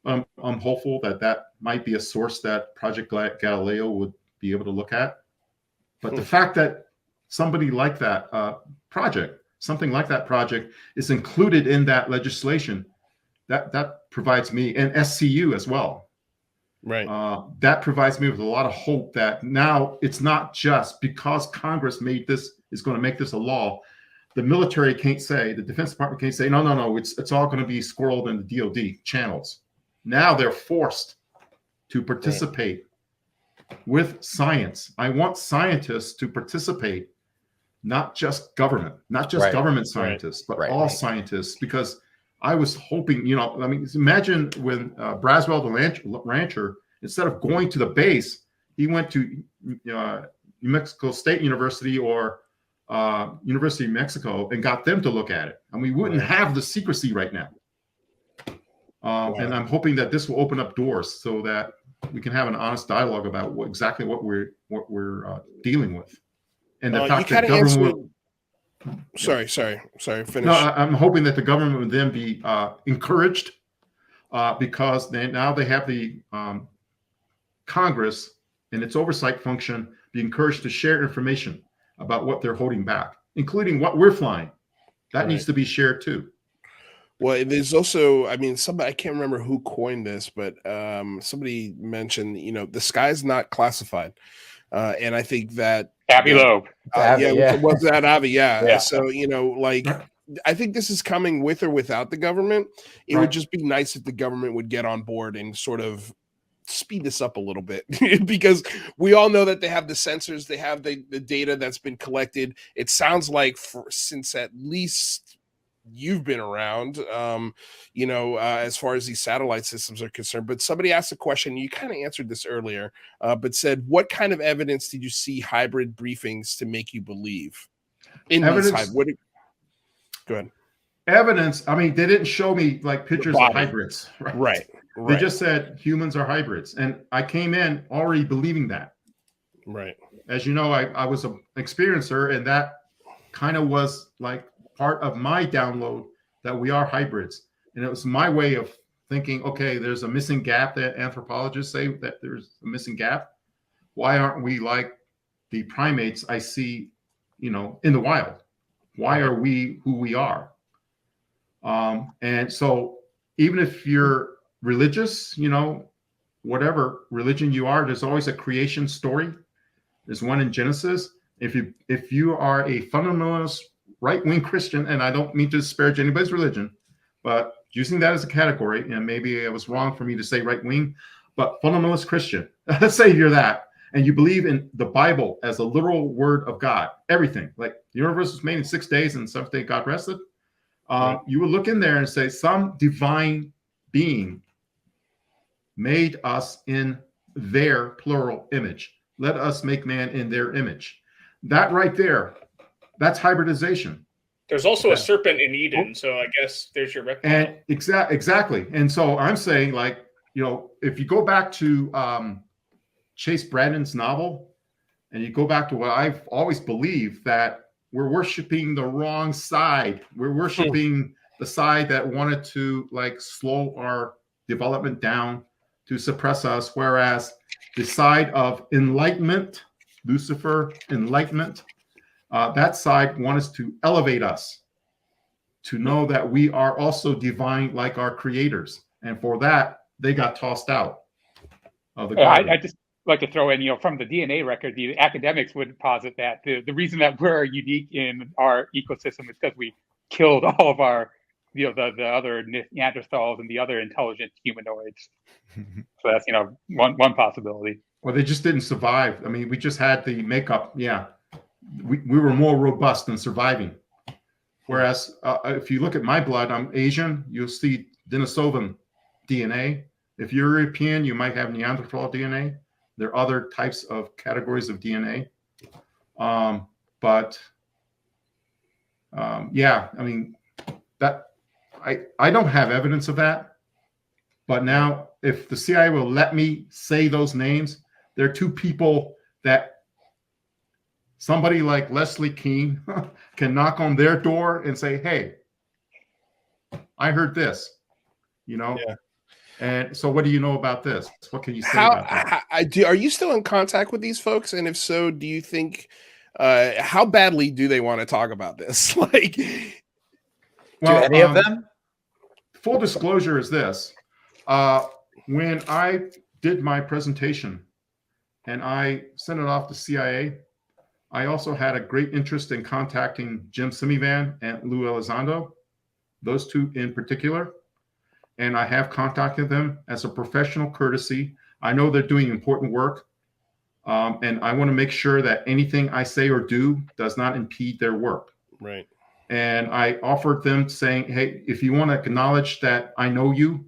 I'm hopeful that might be a source that Project Galileo would be able to look at. But the fact that something like that project is included in that legislation, that provides me, and SCU as well. Right. That provides me with a lot of hope that now it's not just because Congress is going to make this a law. The military can't say, the Defense Department can't say, no, it's all going to be squirreled in the DOD channels. Now they're forced to participate with science. I want scientists to participate, not just government scientists, but all scientists, because I was hoping, imagine when Braswell the rancher, instead of going to the base, he went to New Mexico State University or University of Mexico and got them to look at it. And we wouldn't have the secrecy right now. And I'm hoping that this will open up doors so that we can have an honest dialogue about exactly what we're dealing with. And the fact that government. Sorry. Finish. No, I'm hoping that the government would then be encouraged because now they have the Congress and its oversight function be encouraged to share information about what they're holding back, including what we're flying. That needs to be shared too. Well, there's also, I can't remember who coined this, but somebody mentioned, the sky's not classified. And I think that Avi Loeb. Was that Avi? Yeah. So, I think this is coming with or without the government. It would just be nice if the government would get on board and sort of speed this up a little bit because we all know that they have the sensors, they have the data that's been collected. It sounds like since at least you've been around, as far as these satellite systems are concerned. But somebody asked a question, you kind of answered this earlier, but said, what kind of evidence did you see hybrid briefings to make you believe in evidence? Go ahead. Evidence. I mean, they didn't show me like pictures of hybrids, Right. They just said humans are hybrids. And I came in already believing that. Right. As you know, I was an experiencer, and that kind of was like part of my download that we are hybrids. And it was my way of thinking, okay, there's a missing gap that anthropologists say that there's a missing gap. Why aren't we like the primates I see, in the wild? Why are we who we are? And so even if you're religious, whatever religion you are, there's always a creation story. There's one in Genesis. If you are a fundamentalist right-wing Christian, and I don't mean to disparage anybody's religion, but using that as a category, and maybe it was wrong for me to say right-wing, but fundamentalist Christian, let's say you're that, and you believe in the Bible as a literal word of God, everything, like the universe was made in 6 days and 7th day God rested. You would look in there and say some divine being made us in their plural image. Let us make man in their image. That right there, that's hybridization. There's also a serpent in Eden, so I guess there's your record. And exactly. And so I'm saying, like, if you go back to Chase Brandon's novel, and you go back to what I've always believed, that we're worshiping the wrong side. We're worshiping the side that wanted to like slow our development down, to suppress us, whereas the side of enlightenment, Lucifer, enlightenment, that side wants to elevate us, to know that we are also divine like our creators. And for that, they got tossed out of the garden. I just like to throw in, from the DNA record, the academics would posit that the reason that we're unique in our ecosystem is because we killed all of our, the other Neanderthals and the other intelligent humanoids. So that's, one possibility. Well, they just didn't survive. I mean, we just had the makeup. Yeah. We were more robust in surviving. Whereas if you look at my blood, I'm Asian, you'll see Denisovan DNA. If you're European, you might have Neanderthal DNA. There are other types of categories of DNA. Yeah, I mean, that I don't have evidence of that. But now, if the CIA will let me say those names, there are two people that somebody like Leslie Kean can knock on their door and say, hey, I heard this, Yeah. And so what do you know about this? What can you say about that? Are you still in contact with these folks? And if so, do you think, how badly do they want to talk about this? Like, do any of them? Full disclosure is this. When I did my presentation and I sent it off to CIA, I also had a great interest in contacting Jim Simivan and Lou Elizondo, those two in particular. And I have contacted them as a professional courtesy. I know they're doing important work. And I want to make sure that anything I say or do does not impede their work. Right. And I offered them saying, hey, if you want to acknowledge that I know you,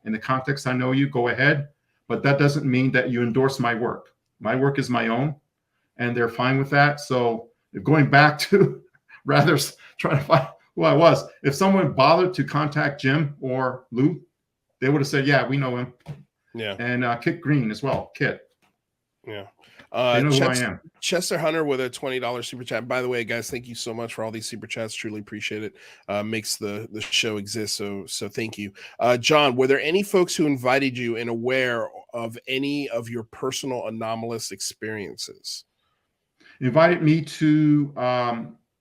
in the context I know you, go ahead. But that doesn't mean that you endorse my work. My work is my own. And they're fine with that. So going back to rather trying to find who I was, if someone bothered to contact Jim or Lou, they would have said, yeah, we know him. Yeah. And Kit Green as well, Kit. Yeah. They know who I am. Chester Hunter with a $20 super chat. By the way, guys, thank you so much for all these super chats. Truly appreciate it. Makes the show exist. So thank you. John, were there any folks who invited you and aware of any of your personal anomalous experiences? Invited me to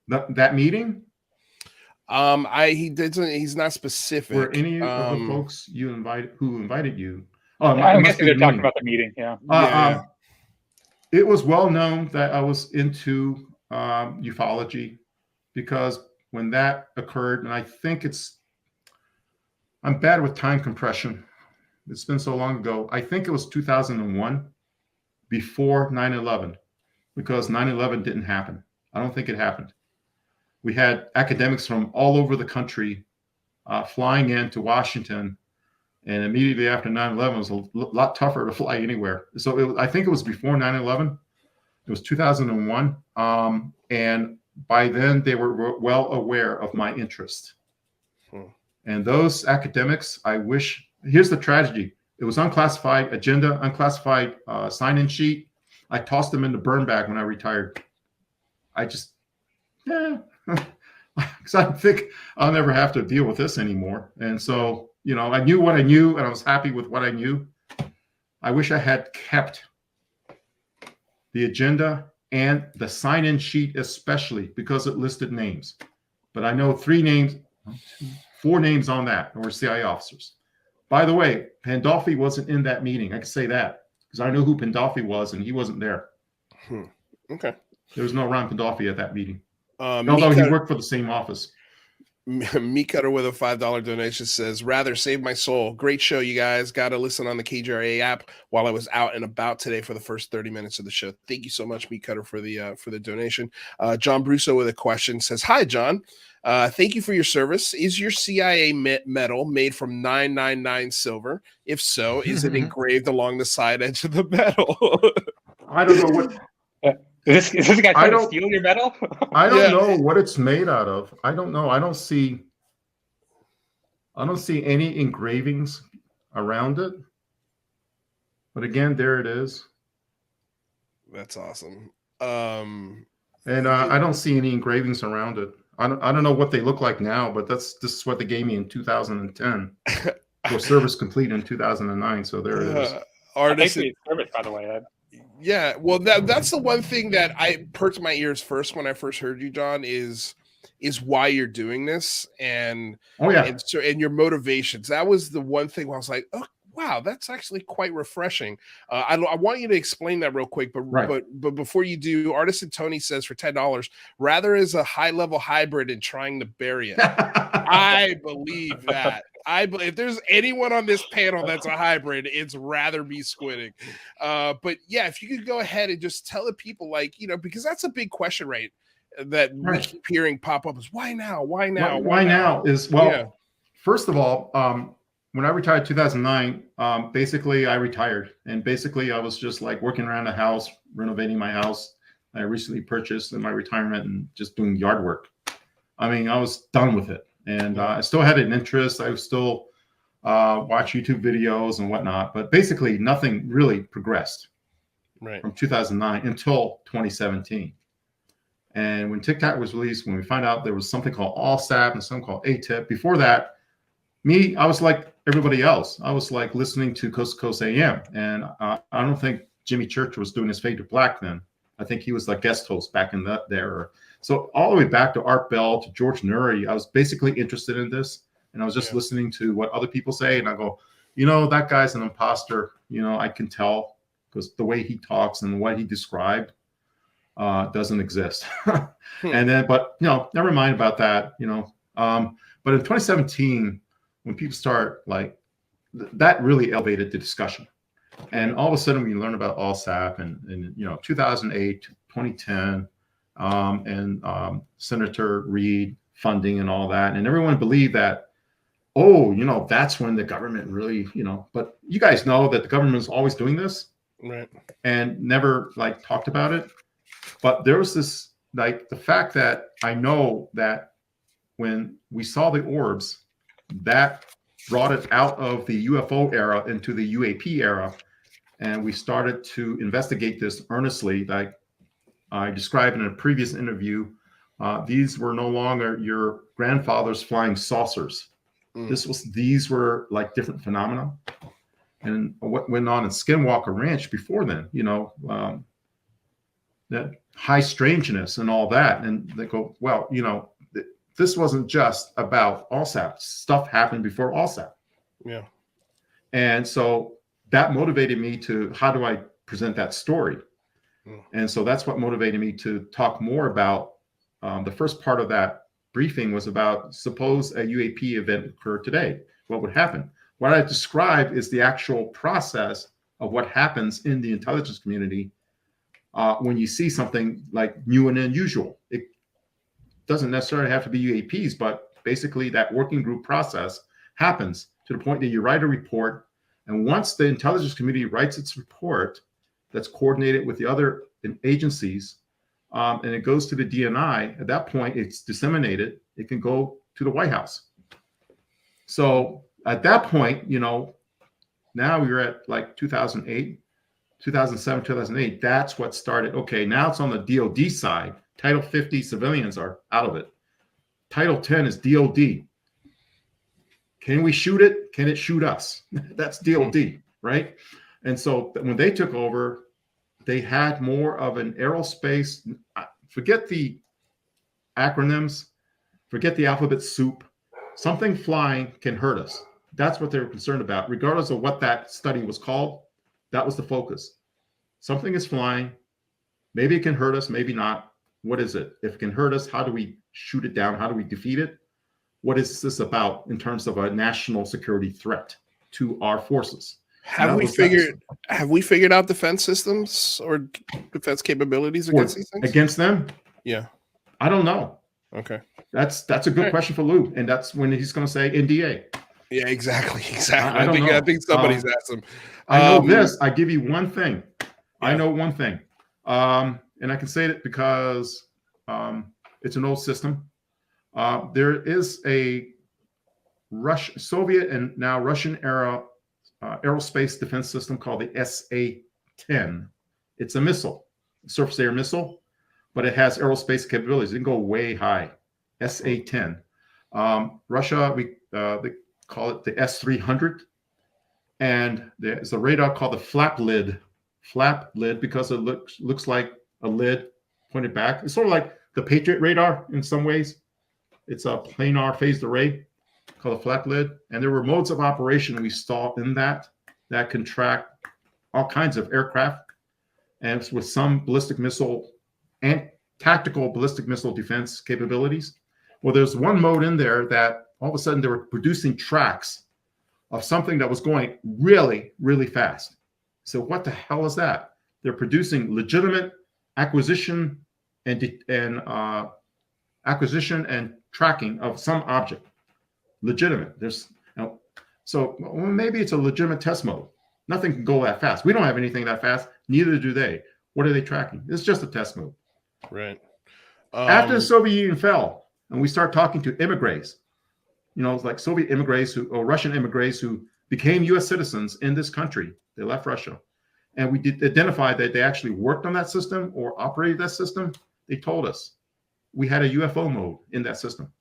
that meeting? He's not specific. Were any of the folks who invited you? I'm guessing they're talking about the meeting. Yeah. It was well known that I was into ufology, because when that occurred, and I think I'm bad with time compression, It's been so long ago. I think it was 2001, before 9/11, because 9/11 didn't happen. I don't think it happened. We had academics from all over the country flying into Washington, and immediately after 9/11, it was a lot tougher to fly anywhere. So I think it was before 9/11. It was 2001, and by then they were well aware of my interest. And those academics, I wish. Here's the tragedy: it was unclassified agenda, unclassified sign-in sheet. I tossed them in the burn bag when I retired. I just, because I think I'll never have to deal with this anymore. And so, I knew what I knew, and I was happy with what I knew. I wish I had kept the agenda and the sign-in sheet, especially because it listed names. But I know 4 names on that were CIA officers. By the way, Pandolfi wasn't in that meeting. I can say that because I know who Pandolfi was, and he wasn't there. Okay. There was no Ron Pandolfi at that meeting. Although he worked for the same office. Meat Cutter with a $5 donation says, rather save my soul. Great show, you guys. Got to listen on the KGRA app while I was out and about today for the first 30 minutes of the show. Thank you so much, Meat Cutter, for the donation. John Brusso with a question says, hi, John. Thank you for your service. Is your CIA medal made from 999 silver? If so, is it engraved along the side edge of the medal? I don't know what... Is this a guy trying to steal your medal? I don't know what it's made out of. I don't know. I don't see any engravings around it. But again, there it is. That's awesome. And I don't see any engravings around it. I don't know what they look like now, but this is what they gave me in 2010 for service complete in 2009. So there it is. Artist service, by the way. Yeah, well, that's the one thing that I perked my ears first when I first heard you, John, is why you're doing this and and your motivations. That was the one thing where I was like, oh wow, that's actually quite refreshing. I want you to explain that real quick, but before you do, Artisan Tony says for $10, rather is a high level hybrid and trying to bury it. I believe that. If there's anyone on this panel that's a hybrid, it's rather be squidding. But yeah, if you could go ahead and just tell the people, because that's a big question, right? That we keep hearing pop up is why now? Why now? Why now is first of all, when I retired in 2009, basically I retired, and basically I was just like working around the house, renovating my house. I recently purchased in my retirement and just doing yard work. I mean, I was done with it. And I still had an interest. I still watch YouTube videos and whatnot, but basically nothing really progressed from 2009 until 2017. And when TikTok was released, when we found out there was something called AllSap and something called ATIP, before that, I was like everybody else. I was like listening to Coast to Coast AM. And I don't think Jimmy Church was doing his Fade to Black then. I think he was the guest host back in that era. So all the way back to Art Bell, to George Nuri, I was basically interested in this. And I was just listening to what other people say. And I go, that guy's an imposter. I can tell because the way he talks and what he described doesn't exist. And then, but, never mind about that, But in 2017, when people start that really elevated the discussion. And all of a sudden we learn about AllSap and 2008, 2010, and Senator Reid funding and all that. And everyone believed that, that's when the government really, but you guys know that the government is always doing this. Right. And never talked about it. But there was this, the fact that I know that when we saw the orbs, that brought it out of the UFO era into the UAP era. And we started to investigate this earnestly. Like I described in a previous interview, these were no longer your grandfather's flying saucers. These were different phenomena. And what went on in Skinwalker Ranch before then, that high strangeness and all that. And they go, well, this wasn't just about AllSap. Stuff happened before AllSap. Yeah. And so that motivated me to, how do I present that story? And so that's what motivated me to talk more about, the first part of that briefing was about, suppose a UAP event occurred today, what would happen? What I described is the actual process of what happens in the intelligence community when you see something like new and unusual. It doesn't necessarily have to be UAPs, but basically that working group process happens to the point that you write a report. And once the intelligence community writes its report that's coordinated with the other agencies, and it goes to the DNI, at that point, it's disseminated. It can go to the White House. So at that point, now you're at like 2008, 2007, 2008. That's what started. Okay, now it's on the DOD side. Title 50 civilians are out of it. Title 10 is DOD. Can we shoot it? Can it shoot us? That's DOD, right? And so when they took over, they had more of an aerospace. Forget the acronyms. Forget the alphabet soup. Something flying can hurt us. That's what they were concerned about. Regardless of what that study was called, that was the focus. Something is flying. Maybe it can hurt us, maybe not. What is it? If it can hurt us, how do we shoot it down? How do we defeat it? What is this about in terms of a national security threat to our forces? Have we figured out defense systems or defense capabilities against these things? Against them? Yeah. I don't know. Okay. That's a good question for Lou, and that's when he's going to say NDA. Yeah, exactly. I think somebody's asked him. I know this. I give you one thing. Yeah. I know one thing, and I can say it because it's an old system. There is a Soviet and now Russian era aerospace defense system called the SA-10. It's a missile, surface air missile, but it has aerospace capabilities. It can go way high. SA-10. Russia, they call it the S-300, and there's a radar called the flap lid because it looks like a lid pointed back. It's sort of like the Patriot radar in some ways. It's a planar phased array called a flap lid, and there were modes of operation we saw in that can track all kinds of aircraft, and with some ballistic missile and tactical ballistic missile defense capabilities. Well, there's one mode in there that all of a sudden they were producing tracks of something that was going really, really fast. So what the hell is that? They're producing legitimate acquisition and tracking of some object. Legitimate. So maybe it's a legitimate test mode. Nothing can go that fast. We don't have anything that fast. Neither do they. What are they tracking? It's just a test mode. Right. After the Soviet Union fell, and we start talking to immigrants, like Soviet immigrants or Russian immigrants who became U.S. citizens in this country. They left Russia. And we did identify that they actually worked on that system or operated that system. They told us we had a UFO mode in that system.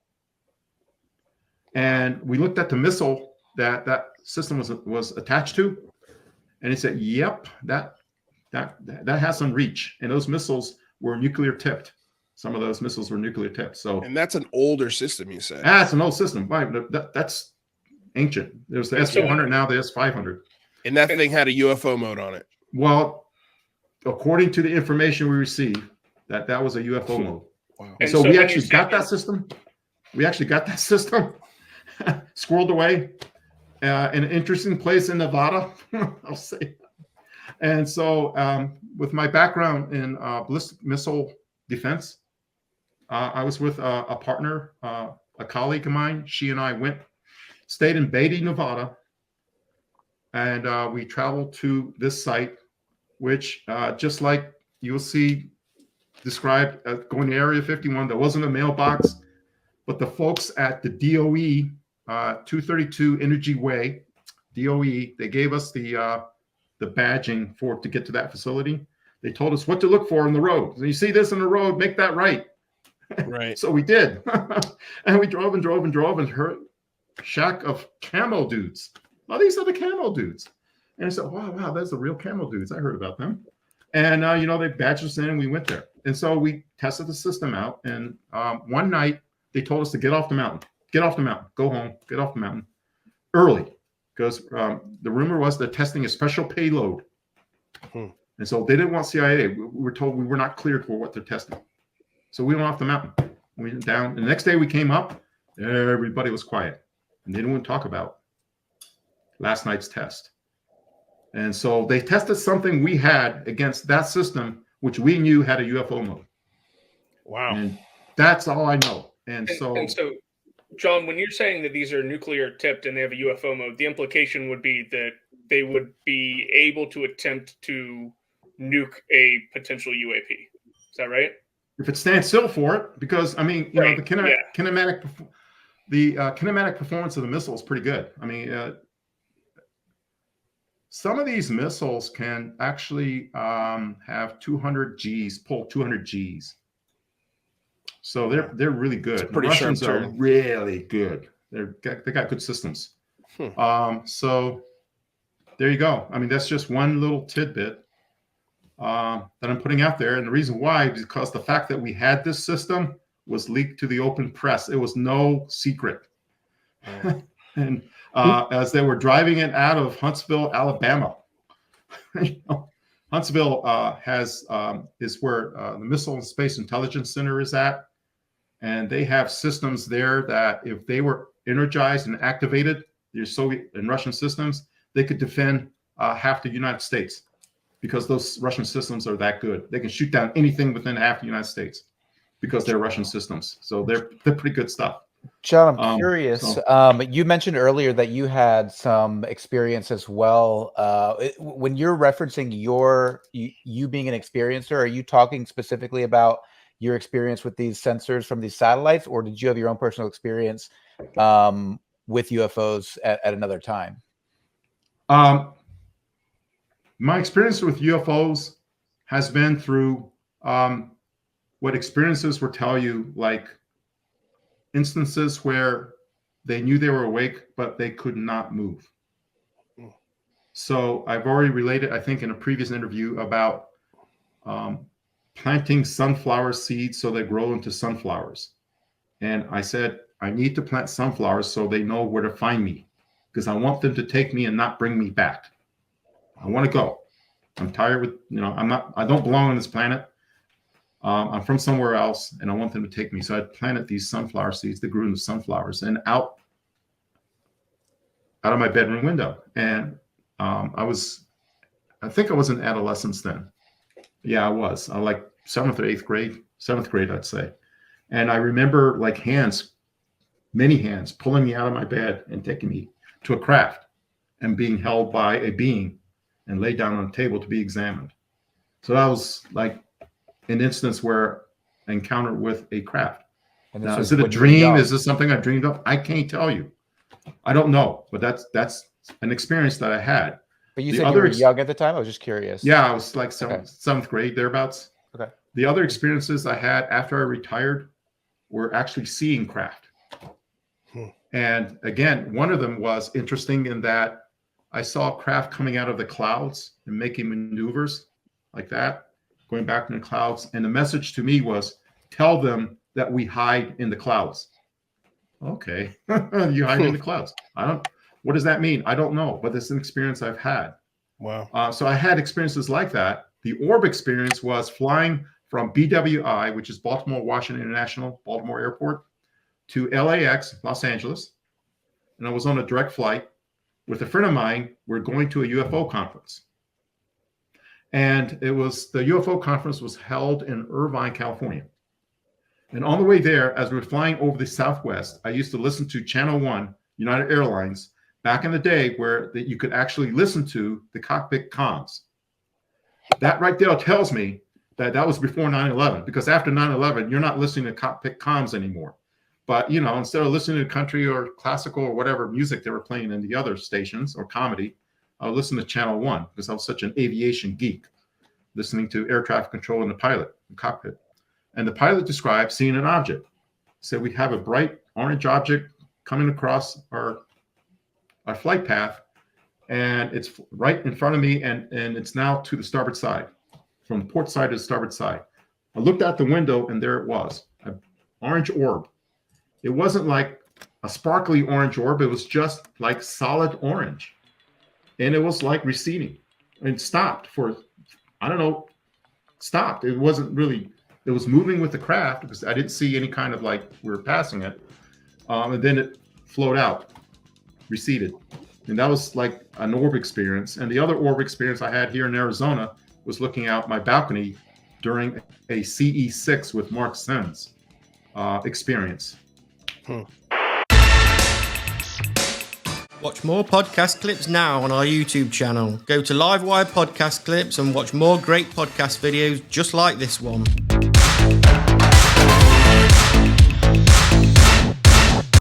And we looked at the missile that system was attached to, and it said, yep, that has some reach. And those missiles were nuclear tipped. Some of those missiles were nuclear tipped. And that's an older system, you said. That's an old system. That's ancient. There's the S-400 now, the S-500. And that thing had a UFO mode on it. Well, according to the information we received, that was a UFO mode. Wow. And so we actually got that system. Squirreled away in an interesting place in Nevada, I'll say. And so with my background in ballistic missile defense, I was with a partner, a colleague of mine. She and I stayed in Beatty, Nevada, and we traveled to this site, which just like you'll see described going to Area 51, there wasn't a mailbox, but the folks at the DOE 232 Energy Way, DOE, they gave us the badging to get to that facility. They told us what to look for in the road. So you see this in the road, make that right. Right. So we did. And we drove and heard shack of camo dudes. Oh, these are the camo dudes. And I said, wow, that's the real camo dudes. I heard about them. And, they badged us in and we went there. And so we tested the system out. And one night they told us to get off the mountain. Get off the mountain. Go home. Get off the mountain early, because the rumor was they're testing a special payload. And so they didn't want CIA. We were told we were not cleared for what they're testing. So we went off the mountain. We went down. And the next day we came up, everybody was quiet. And they didn't want to talk about last night's test. And so they tested something we had against that system, which we knew had a UFO mode. Wow. And that's all I know. And so, John, when you're saying that these are nuclear tipped and they have a UFO mode, the implication would be that they would be able to attempt to nuke a potential UAP. Is that right? if it stands still for it, because I mean, you know, the kinematic performance of the missile is pretty good. I mean, some of these missiles can actually have 200 Gs, pull 200 Gs. So they're really good. The Russians are really good. They got good systems. So there you go. I mean, that's just one little tidbit that I'm putting out there. And the reason why is because the fact that we had this system was leaked to the open press. It was no secret. And as they were driving it out of Huntsville, Alabama, Huntsville is where the Missile and Space Intelligence Center is at. And they have systems there that if they were energized and activated, your Soviet and Russian systems, they could defend half the United States, because those Russian systems are that good. They can shoot down anything within half the United States because they're Russian systems. So they're pretty good stuff. John, I'm curious. You mentioned earlier that you had some experience as well. When you're referencing you being an experiencer, are you talking specifically about your experience with these sensors from these satellites, or did you have your own personal experience with UFOs at another time? My experience with UFOs has been through what experiences will tell you, like instances where they knew they were awake, but they could not move. So I've already related, I think in a previous interview, about planting sunflower seeds so they grow into sunflowers. And I said, I need to plant sunflowers so they know where to find me, because I want them to take me and not bring me back. I want to go. I'm tired with, I don't belong on this planet. I'm from somewhere else and I want them to take me. So I planted these sunflower seeds that grew into sunflowers and out of my bedroom window. And I think I was in adolescence then. Yeah, I was. I like 7th grade, I'd say. And I remember like many hands pulling me out of my bed and taking me to a craft and being held by a being and laid down on a table to be examined. So that was like an instance where I encountered with a craft. Now, is it a dream? Is this something I dreamed of? I can't tell you. I don't know, but that's an experience that I had. But you said you were young at the time? I was just curious. Yeah, I was like seventh grade, thereabouts. Okay. The other experiences I had after I retired were actually seeing craft. And again, one of them was interesting in that I saw craft coming out of the clouds and making maneuvers like that, going back in the clouds. And the message to me was, tell them that we hide in the clouds. Okay, you hide in the clouds. What does that mean? I don't know, but it's an experience I've had. Wow. So I had experiences like that. The orb experience was flying from BWI, which is Baltimore Washington International, Baltimore Airport, to LAX, Los Angeles. And I was on a direct flight with a friend of mine. We're going to a UFO conference. And the UFO conference was held in Irvine, California. And on the way there, as we were flying over the Southwest, I used to listen to Channel 1, United Airlines, back in the day where you could actually listen to the cockpit comms. That right there tells me that was before 9/11, because after 9/11, you're not listening to cockpit comms anymore. But, instead of listening to country or classical or whatever music they were playing in the other stations or comedy, I would listen to Channel 1 because I was such an aviation geek, listening to air traffic control and the pilot, the cockpit. And the pilot described seeing an object. So we have a bright orange object coming across our flight path, and it's right in front of me, and it's now to the starboard side, from the port side to the starboard side. I looked out the window, and there it was, an orange orb. It wasn't like a sparkly orange orb. It was just like solid orange. And it was like receding and stopped for, stopped. It wasn't really, it was moving with the craft because I didn't see any kind of like we were passing it. And then it flowed out, receded. And that was like an orb experience. And the other orb experience I had here in Arizona was looking out my balcony during a CE6 with Mark Sens experience. Watch more podcast clips now on our YouTube channel. Go to Livewire Podcast Clips and watch more great podcast videos just like this one.